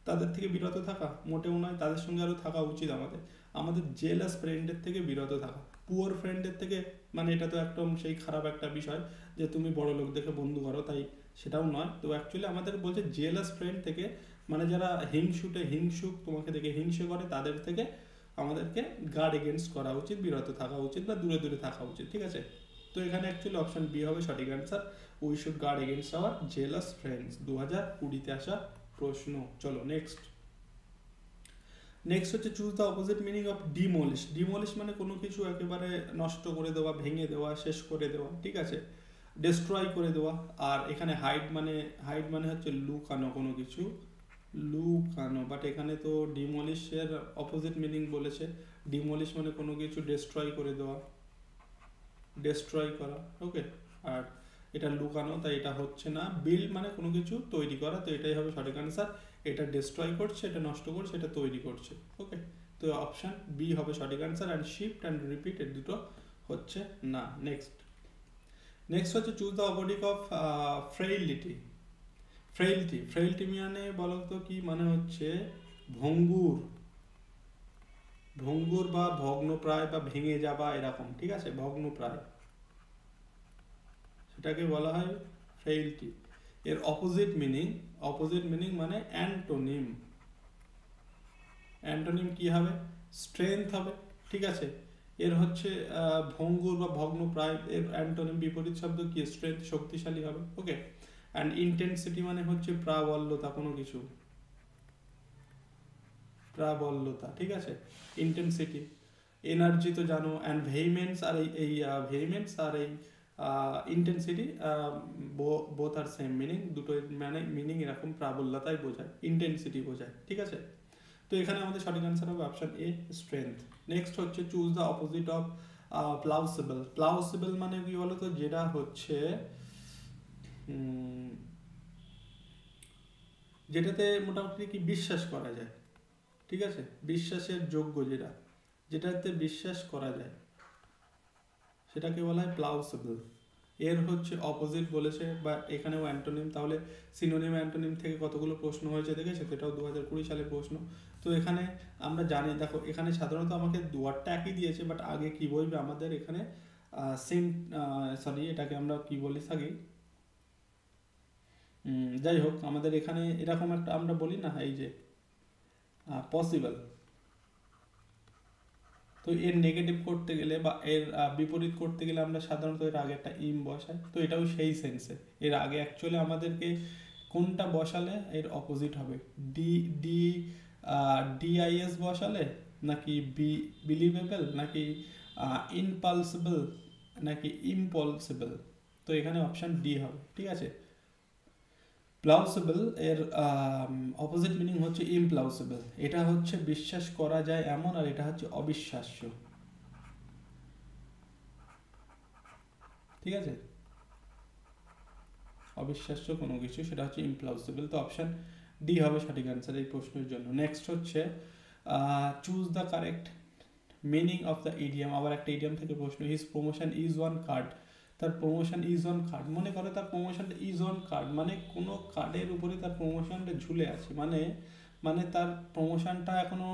তাদের থেকে বিরত থাকা মোটেও নয়, তাদের সঙ্গে আরও থাকা উচিত আমাদের। আমাদের জেলাস ফ্রেন্ডের থেকে বিরত থাকা, পুয়ার ফ্রেন্ডের থেকে, মানে এটা তো একদম সেই খারাপ একটা বিষয় যে তুমি বড় লোক দেখে বন্ধু করো, তাই সেটাও নয়। তো অ্যাকচুয়ালি আমাদের বলছে জেলাস ফ্রেন্ড থেকে, মানে যারা হিংসুক তোমাকে দেখে হিংসে করে, তাদের থেকে আমাদেরকে গার্ড এগেনস্ট করা উচিত, বিরত থাকা উচিত বা দূরে দূরে থাকা উচিত, ঠিক আছে। তো এখানে অ্যাকচুয়ালি অপশন বি হবে সঠিক answer, we should guard against our jealous friends. 2020-তে আসা প্রশ্ন। চলো নেক্সট হচ্ছে choose the opposite meaning of demolish. Demolish মানে কোনো কিছু একেবারে নষ্ট করে দেওয়া, ভেঙে দেওয়া, শেষ করে দেওয়া, ঠিক আছে, ডিস্ট্রয় করে দেওয়া। আর এখানে হাইড মানে হচ্ছে লুকানো কোনো কিছু, লুকানো। বাট এখানে তো ডিমোলিশের অপোজিট মিনিং বলেছে, ডিমোলিশ মানে কোনো কিছু ডিস্ট্রয় করে দেওয়া, ডিস্ট্রয় করা, ওকে। আর এটা লুকানো, তাই এটা হচ্ছে না। বিল্ড মানে কোনো কিছু তৈরি করা, তো এটাই হবে সঠিক অ্যান্সার। এটা ডিস্ট্রয় করছে, এটা নষ্ট করছে, এটা তৈরি করছে, ওকে। তো অপশান বি হবে সঠিক answer. And shift and repeat এর দুটো হচ্ছে না। নেক্সট হচ্ছে চুজ দ্য অপোজিট অফ ফ্রেইলিটি। ফ্রেইলিটি মানে বলো তো কি মানে হচ্ছে ভঙ্গুর বা ভগ্নপ্রায় বা ভেঙে যাবা এরকম, ঠিক আছে, ভগ্নপ্রায়, সেটাকে বলা হয় ফ্রেইলিটি। এর অপোজিট মিনিং মানে অ্যান্টোনিম কি হবে? স্ট্রেংথ হবে, ঠিক আছে। এর হচ্ছে ভঙ্গুর বা ভগ্নপ্রায়, এর অ্যান্টোনিম বিপরীত শব্দ কি? স্ট্রেংথ, শক্তিশালী হবে, ওকে। অ্যান্ড ইন্টেন্সিটি মানে হচ্ছে প্রাবল্যতা, কোনো কিছু প্রাবল্যতা, ঠিক আছে, ইন্টেন্সিটি। এনার্জি তো জানো, অ্যান্ড ভেহিমেন্স আর ভেহিমেন্স আর এই intensity both are same meaning, দুটো মানে মিনিং এরকম, প্রাবল্যতাই বোঝায়, ইন্টেন্সিটি বোঝায়, ঠিক আছে। তো এখানে আমাদের সঠিক অ্যান্সার হবে অপশন এ, স্ট্রেংথ। নেক্সট হচ্ছে চুজ দ্য অপোজিট অফ প্লাউসিবল মানে কি বলতো, যেটা হচ্ছে যেটাতে মোটামুটি কি বিশ্বাস করা যায়, ঠিক আছে, বিশ্বাসের যোগ্য, যেটাতে বিশ্বাস করা যায় সেটাকে বলা হয় প্লাউসিবল। এর হচ্ছে অপোজিট বলেছে, বা এখানেও অ্যান্টোনিম। তাহলে সিনোনিম অ্যান্টোনিম থেকে কতগুলো প্রশ্ন হয়েছে দেখেছে, সেটাও 2020 সালের প্রশ্ন। তো এখানে আমরা জানি, দেখো এখানে সাধারণত আমাকে দুয়ারটা একই দিয়েছে, বাট আগে কি বলবে আমাদের এখানে এটাকে আমরা কি বলি থাকি, যাই হোক, আমাদের এখানে এরকম একটা আমরা বলি না, এই যে পসিবল। তো এর নেগেটিভ করতে গেলে বা এর বিপরীত করতে গেলে আমরা সাধারণত এর আগে একটা ইম বসাই। তো এটাও সেই সেন্সে, এর আগে অ্যাকচুয়ালি আমাদেরকে কোনটা বসালে এর অপোজিট হবে, ডি ডিআইএস বসালে, নাকি বিলিভেবল, নাকি ইনপালসিবল, নাকি ইম্পলসিবল। তো এখানে অপশান ডি হবে, ঠিক আছে। প্লাউসিবল এর অপোজিট মিনিং হচ্ছে ইমপ্লাউসিবল। এটা হচ্ছে বিশ্বাস করা যায় এমন, আর এটা হচ্ছে অবিশ্বাস্য, ঠিক আছে, অবিশ্বাস্য কোনো কিছু, সেটা হচ্ছে ইমপ্লাউসিবল। তো অপশান ডি হবে সঠিক অ্যান্সার এই প্রশ্নের জন্য। নেক্সট হচ্ছে choose the correct meaning of the idiom. আবার একটা ইডিয়াম থেকে প্রশ্ন, his promotion is on card. তার প্রমোশন ইজ অন কার্ড, মনে করো তার প্রমোশনটা ইজ অন কার্ড, মানে কোনো কার্ডের উপরে তার প্রমোশনটা ঝুলে আছে, মানে তার প্রমোশনটা এখনো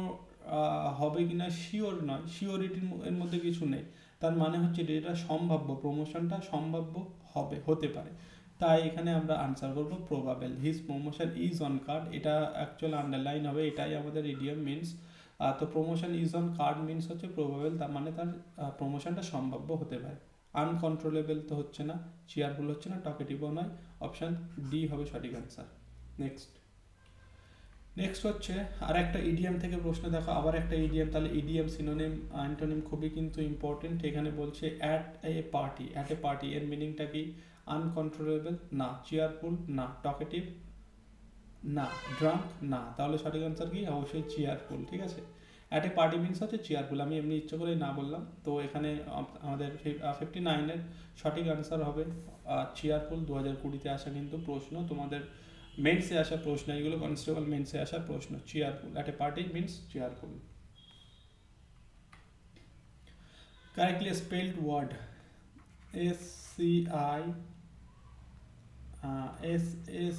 হবে কিনা শিওর নয়, শিওরিটির এর মধ্যে কিছু নেই। তার মানে হচ্ছে এটা সম্ভাব্য, প্রমোশনটা সম্ভাব্য হতে পারে। তাই এখানে আমরা আনসার করবো probable. His promotion is on card, এটা অ্যাকচুয়াল আন্ডারলাইন হবে, এটাই আমাদের ইডিয়াম মিনস। তো promotion is on card means হচ্ছে প্রবাবেল, তার মানে তার প্রমোশনটা সম্ভাব্য হতে পারে। আনকন্ট্রোলেবল তো হচ্ছে না, চেয়ারফুল হচ্ছে না, টকেটিভও নয়। অপশান ডি হবে সঠিক অ্যান্সার। নেক্সট হচ্ছে আর একটা ইডিয়াম থেকে প্রশ্ন দেখো, আবার একটা ইডিয়াম। তাহলে ইডিয়াম, সিনোনিম, অ্যান্টোনিম খুবই কিন্তু ইম্পর্টেন্ট। এখানে বলছে অ্যাট এ পার্টি, এর মিনিংটা কি? আনকন্ট্রোলেবল না, চেয়ারফুল না, টকেটিভ না, ড্রাঙ্ক না। তাহলে সঠিক অ্যান্সার কি? অবশ্যই চেয়ারফুল, ঠিক আছে। অ্যাট এ পার্টি মিনস হচ্ছে চেয়ারফুল, আমি এমনি ইচ্ছে করে না বললাম। তো এখানে আমাদের 59-এর সঠিক অ্যান্সার হবে চেয়ারফুল। 2020-তে আসা কিন্তু প্রশ্ন, তোমাদের মেন্সে আসা প্রশ্ন, এগুলো কনস্টেবল মেন্সে আসা প্রশ্ন। Cheerful, at a party means cheerful. Correctly spelled word,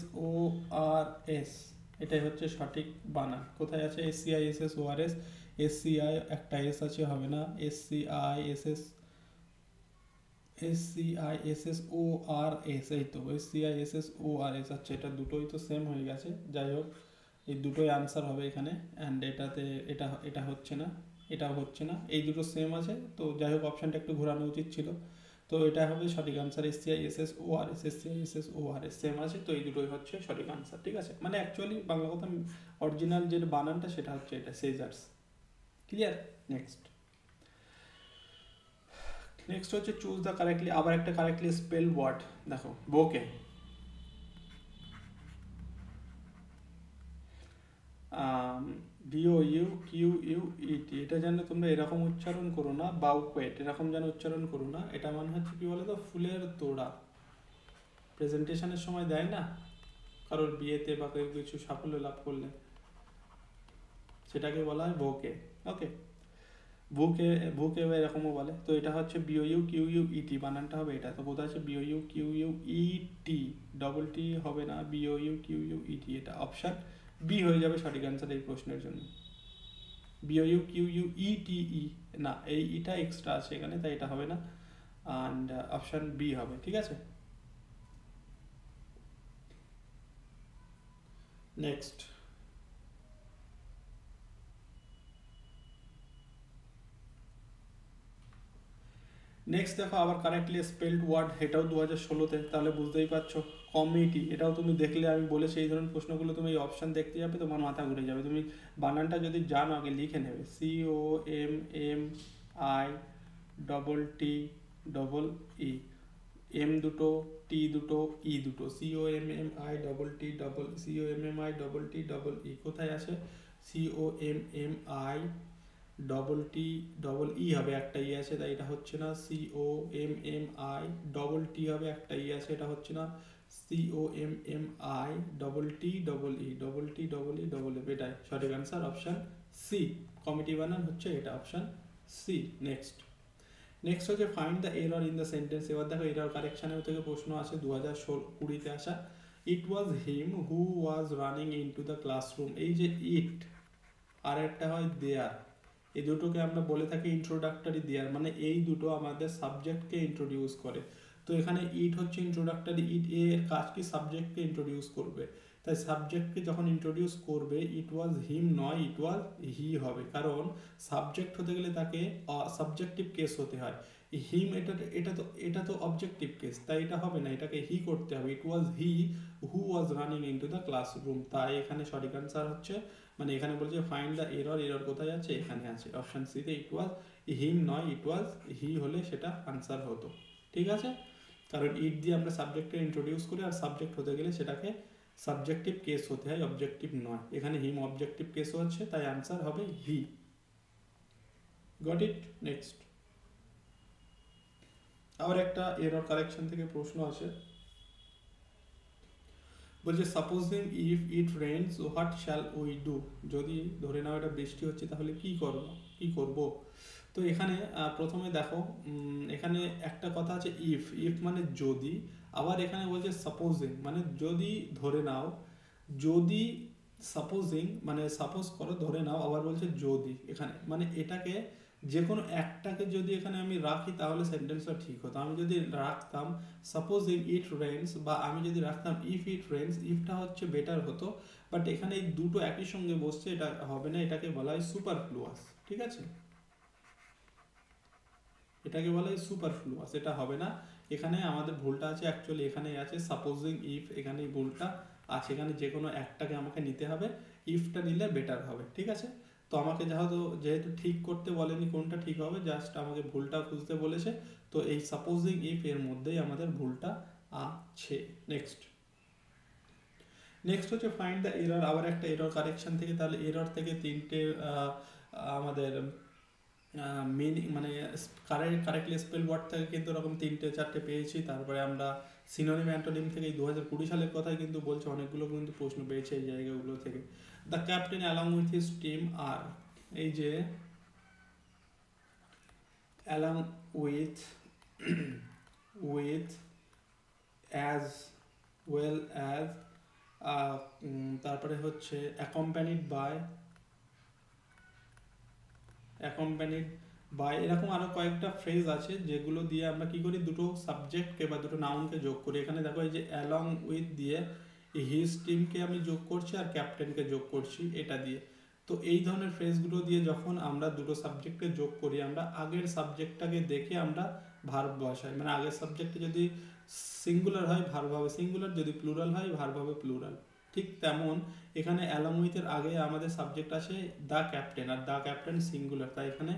SCISSORS, এটাই হচ্ছে সঠিক বানান। কোথায় আছে এসসিআই এসএস ওআরএস? এসসিআই একটা এস আছে, হবে না। SCI SS, SCI SS O R S, এই তো SCI SS O R S. আচ্ছা, এটা দুটোই তো সেম হয়ে গেছে, যাই হোক এই দুটোই আনসার হবে এখানে। অ্যান্ড এটাতে এটা এটা হচ্ছে না, এটাও হচ্ছে না, এই দুটো সেম আছে, তো যাই হোক অপশানটা একটু ঘোরানো উচিত ছিল। তো এটা হবে সঠিক answer, SCI SS O R S, SCI SS O R S same আছে, তো এই দুটোই হচ্ছে সঠিক আনসার। ঠিক আছে, মানে অ্যাকচুয়ালি বাংলা কথা অরিজিনাল যে বানানটা সেটা হচ্ছে এটা, সেজার্স। ক্লিয়ার? নেক্সট নেক্সট হচ্ছে চুজ দ্য কারেক্টলি, আবার একটা কারেক্টলি স্পেল ওয়ার্ড। দেখো bouquet, B O U Q U E T, এটা যেন তোমরা এরকম উচ্চারণ করো না, বাউকুয়েট এরকম যেন উচ্চারণ করো না। এটা মানে হচ্ছে কি বলো তো, ফুলের তোড়া। প্রেজেন্টেশনের সময় দেয় না কারোর বিয়েতে বা কেউ কিছু সাফল্য লাভ করলে, সেটাকে বলা হয় বোকে। ওকে, বুকে, বুকে এরকমও বলে। তো এটা হচ্ছে B O U Q U E T, বানানটা হবে এটা। তো কোথায় আছে B O U Q U E T, double T হবে না, B O U Q U E T, এটা অপশান বি হয়ে যাবে সঠিক অ্যান্সার এই প্রশ্নের জন্য। B O U Q U E T E, না এই ইটা এক্সট্রা আছে এখানে, তাই এটা হবে না, অ্যান্ড অপশান বি হবে। ঠিক আছে, নেক্সট নেক্সট দেখো আবার কারেক্টলি স্পেলড ওয়ার্ড, এটাও 2016-তে, তাহলে বুঝতেই পারছো। কমিটি, এটাও তুমি দেখলে, আমি বলেছি এই ধরনের প্রশ্নগুলো তুমি এই অপশান দেখতে যাবে তোমার মাথা ঘুরে যাবে। তুমি বানানটা যদি জানো আগে লিখে নেবে, COMMI double T double E, M দুটো, টি দুটো, ই দুটো, COMMI ডবল টি কোথায় আছে? COMMI ডবল টি ডবল ই হবে, একটা ই আছে তাই এটা হচ্ছে না। COMMI ডবল টি হবে, একটা ই আছে, এটা হচ্ছে না। COMMI double T double E এটাই সঠিক আনসার, অপশান সি। কমিটি বানান হচ্ছে এটা, অপশান সি। নেক্সট নেক্সট হচ্ছে find the error in the sentence. এবার দেখো এরর কারেকশানের থেকে প্রশ্ন আছে 2020-তে আসা। It was him who was running in to the classroom, এই যে ইট আর একটা হয় দেয়ার, এই দুটোকে আমরা বলে থাকি ইন্ট্রোডাক্টরি দেয়ার, মানে এই দুটো আমাদের সাবজেক্টকে ইন্ট্রোডিউস করে। তো এখানে ইট হচ্ছে ইন্ট্রোডাক্টরি, ইট এর কাজ কি সাবজেক্টকে ইন্ট্রোডিউস করবে, তাই সাবজেক্টকে যখন ইন্ট্রোডিউস করবে ইট ওয়াজ হিম নয়, ইট ওয়াজ হি হবে, কারণ সাবজেক্ট হতে গেলে তাকে সাবজেক্টিভ কেস হতে হয়। হিম এটা তো অবজেক্টিভ কেস, তাই এটা হবে না, এটাকে হি করতে হবে। It was he who was running into the classroom, তাই এখানে সঠিক আনসার হচ্ছে, মানে এখানে বলছে ফাইন্ড দ্য এরর, এরর কোথায় আছে? এখানে আছে অপশন সিতে, ইট ওয়াজ হিম নয়, ইট ওয়াজ হি হলে সেটা আনসার হতো। ঠিক আছে, কারণ ইট দিয়ে আমরা সাবজেক্টকে ইন্ট্রোডিউস করি, আর সাবজেক্ট হতে গেলে সেটাকে সাবজেক্টিভ কেস হতে হয়, অবজেক্টিভ নয়। এখানে হিম অবজেক্টিভ কেস হচ্ছে, তাই আনসার হবে হি। Got it? নেক্সট আবার একটা এরর কারেকশন থেকে প্রশ্ন আছে, বলছে supposing if it rains what shall we do, যদি ধরে নাও এটা বৃষ্টি হচ্ছে তাহলে কি করব। তো এখানে প্রথমে দেখো এখানে একটা কথা আছে ইফ, ইফ মানে যদি, আবার এখানে বলছে সাপোজিং মানে যদি ধরে নাও, যদি সাপোজিং মানে সাপোজ করো, ধরে নাও, আবার বলছে যদি, এখানে মানে এটাকে যে কোনো একটাকে যদি এখানে আমি রাখি তাহলে সেন্টেন্সটা ঠিক হতো। আমি যদি রাখতাম সাপোজিং ইট রেইনস, বা আমি যদি রাখতাম ইফ ইট রেইনস, ইফটা হচ্ছে বেটার হতো, বাট এখানে এই দুটো একই সঙ্গে বসছে, এটা হবে না, এটাকে বলা হয় সুপারফ্লুয়াস। ঠিক আছে, এটাকে বলা হয় সুপারফ্লুয়াস, এটা হবে না। এখানে আমাদের ভুলটা আছে, অ্যাকচুয়ালি এখানে আছে সাপোজিং ইফ, এখানে ভুলটা আছে, এখানে যে কোনো একটাকে আমাকে নিতে হবে, ইফটা নিলে বেটার হবে। ঠিক আছে, তো আমাকে যেহেতু ঠিক করতে বলেনি কোনটা ঠিক হবে, জাস্ট আমাকে ভুলটা খুঁজতে বলেছে, তো এই সাপোজিং ইফ এর মধ্যেই আমাদের ভুলটা আছে। নেক্সট নেক্সট হচ্ছে ফাইন্ড দ্য এরর, আবার একটা এরর কারেকশন থেকে, তাহলে এরর থেকে তিনটে আমাদের মিনিং মানে কারেক্টলি স্পেল ওয়ার্ড থেকে কিন্তু এরকম তিনটে চারটে পেয়েছি। তারপরে আমরা সিনোনিম অ্যান্টোনিম থেকে এই 2020 সালের কথাই কিন্তু বলছে, অনেকগুলো কিন্তু প্রশ্ন পেয়েছে এই জায়গাগুলো থেকে। The captain along with his team are, এই যে along with with as well as তারপরে হচ্ছে অ্যাকম্প্যানিড বাই, এরকম আরো কয়েকটা ফ্রেজ আছে যেগুলো দিয়ে আমরা কি করি, দুটো সাবজেক্টকে বা দুটো নাউনকে যোগ করি। এখানে দেখো এই যে অ্যালং উইথ দিয়ে হিজ টিমকে আমি যোগ করছি আর ক্যাপ্টেনকে যোগ করছি এটা দিয়ে। তো এই ধরনের ফ্রেজগুলো দিয়ে যখন আমরা দুটো সাবজেক্টকে যোগ করি, আমরা আগের সাবজেক্টটাকে দেখে আমরা ভার্ব বসাই, মানে আগের সাবজেক্টে যদি সিঙ্গুলার হয় ভার্ব হবে সিঙ্গুলার, যদি প্লুরাল হয় ভার্ব হবে প্লুরাল। ঠিক তেমন এখানে অ্যালং উইথের আগে আমাদের সাবজেক্ট আছে the captain, are the captain singular, তাই এখানে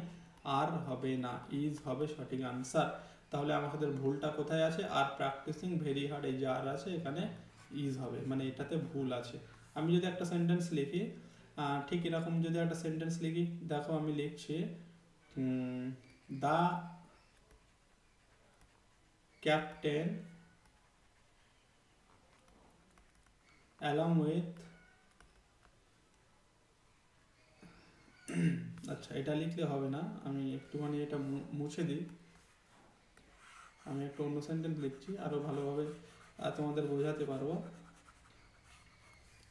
আর হবে না, ইজ হবে সঠিক আনসার। তাহলে আমাদের ভুলটা কোথায় আছে, আর প্র্যাকটিসিং ভেরি হার্ড, এই যে আর আছে এখানে ইজ হবে, মানে এটাতে ভুল আছে। আমি যদি একটা সেন্টেন্স লিখি, ঠিক এরকম যদি একটা সেন্টেন্স লিখি, দেখো আমি লিখছি দ্য ক্যাপ্টেন অ্যালং উইথ, আচ্ছা এটা লিখলে হবে না, আমি একটুখানি এটা মুছে দিই, আমি একটু অন্য সেন্টেন্স লিখছি আরো ভালোভাবে তোমাদের বোঝাতে পারবো।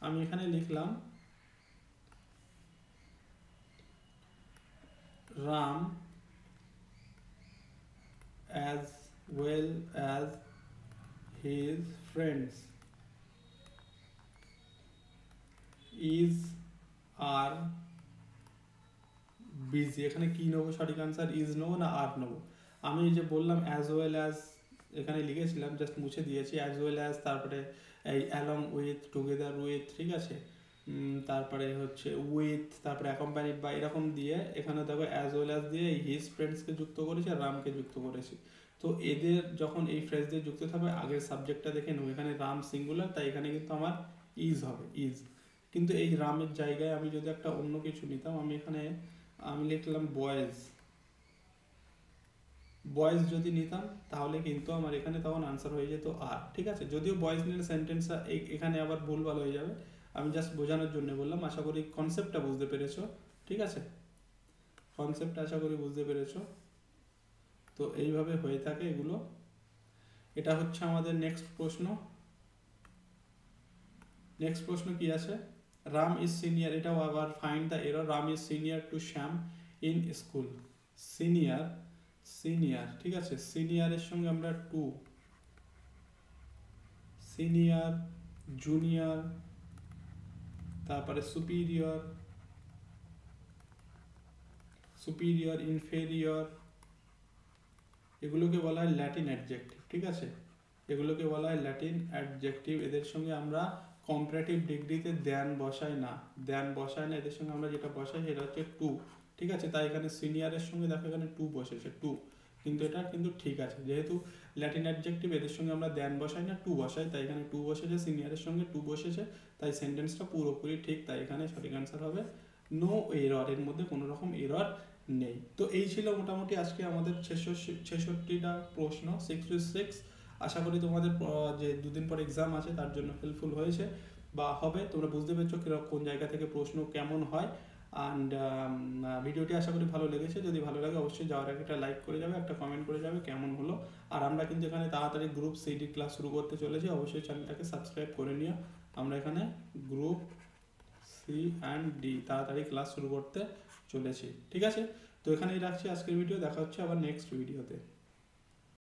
আমি এখানে লিখলাম Ram as well as his friends is are busy, এখানে কি নেবো সঠিক আনসার, ইজ নেবো না আর নেবো? আমি এই যে বললাম অ্যাজ ওয়েল অ্যাজ, এখানে লিখেছিলাম জাস্ট মুছে দিয়েছি, অ্যাজ ওয়েল অ্যাজ, তারপরে এই অ্যালং উইথ, টুগেদার উইথ, ঠিক আছে, তারপরে হচ্ছে উইথ, তারপরে অ্যাকম্পানিড বা এরকম দিয়ে এখানে দেখো অ্যাজ ওয়েল অ্যাজ দিয়ে হিজ ফ্রেন্ডসকে যুক্ত করেছি আর রামকে যুক্ত করেছি। তো এদের যখন এই ফ্রেজ দিয়ে যুক্ত থাকবে আগের সাবজেক্টটা দেখে নেবো, এখানে রাম সিঙ্গুলার তাই এখানে কিন্তু আমার ইজ হবে, ইজ। কিন্তু এই রামের জায়গায় আমি যদি একটা অন্য কিছু নিতাম, আমি লিখলাম বয়েজ, বয়েজ যদি নিতাম তাহলে কিন্তু আমার এখানে তখন আনসার হয়ে যেত আর, ঠিক আছে। যদিও বয়েজ নিলে সেন্টেন্সটা এখানে আবার ভুলভাল হয়ে যাবে, আমি জাস্ট বোঝানোর জন্য বললাম। আশা করি কনসেপ্টটা বুঝতে পেরেছো, ঠিক আছে, কনসেপ্টটা আশা করি বুঝতে পেরেছো। তো এইভাবে হয়ে থাকে এগুলো। এটা হচ্ছে আমাদের নেক্সট প্রশ্ন। নেক্সট প্রশ্ন কি আছে, রাম ইজ সিনিয়র, এটাও আবার find the error, Ram is senior to Shyam in school, senior, senior, ঠিক আছে, সিনিয়রের সঙ্গে আমরা টু, সিনিয়র, জুনিয়র, তারপরে সুপিরিয়র, সুপিরিয়র, ইনফেরিয়র, এগুলোকে বলা হয় ল্যাটিন অ্যাডজেক্টিভ, ঠিক আছে, এগুলোকে বলা হয় ল্যাটিন অ্যাডজেক্টিভ। এদের সঙ্গে আমরা কম্পারেটিভ ডিগ্রিতে দেন বসাই না, দেন বসাই না, এদের সঙ্গে আমরা যেটা বসাই সেটা হচ্ছে টু, ঠিক আছে। তাই এখানে সিনিয়রের সঙ্গে দেখো এখানে টু বসেছে, টু, কিন্তু এটা কিন্তু ঠিক আছে, যেহেতু ল্যাটিন অ্যাডজেক্টিভ এদের সঙ্গে আমরা দেন বসাই না টু বসাই, তাই এখানে টু বসেছে, সিনিয়রের সঙ্গে টু বসেছে, তাই সেন্টেন্সটা পুরোপুরি ঠিক, তাই এখানে সঠিক আনসার হবে নো এরর, এর মধ্যে কোনো রকম এরর নেই। তো এই ছিল মোটামুটি আজকে আমাদের 66টা প্রশ্ন, 6 আশা করি তোমাদের যে দুদিন পর এক্সাম আছে তার জন্য হেল্পফুল হয়েছে বা হবে, তোমরা বুঝতে পেরেছো কোন জায়গা থেকে প্রশ্ন কেমন হয়। অ্যান্ড ভিডিওটি আশা করি ভালো লেগেছে, যদি ভালো লাগে অবশ্যই যাওয়ার আগে একটা লাইক করে যাবে, একটা কমেন্ট করে যাবে কেমন হলো। আর আমরা কিন্তু এখানে তাড়াতাড়ি গ্রুপ সিডি ক্লাস শুরু করতে চলেছি, অবশ্যই চ্যানেলটাকে সাবস্ক্রাইব করে নিও। আমরা এখানে গ্রুপ সি অ্যান্ড ডি তাড়াতাড়ি ক্লাস শুরু করতে চলেছি, ঠিক আছে। তো এখানেই রাখছি আজকের ভিডিও, দেখা হচ্ছে আবার নেক্সট ভিডিওতে।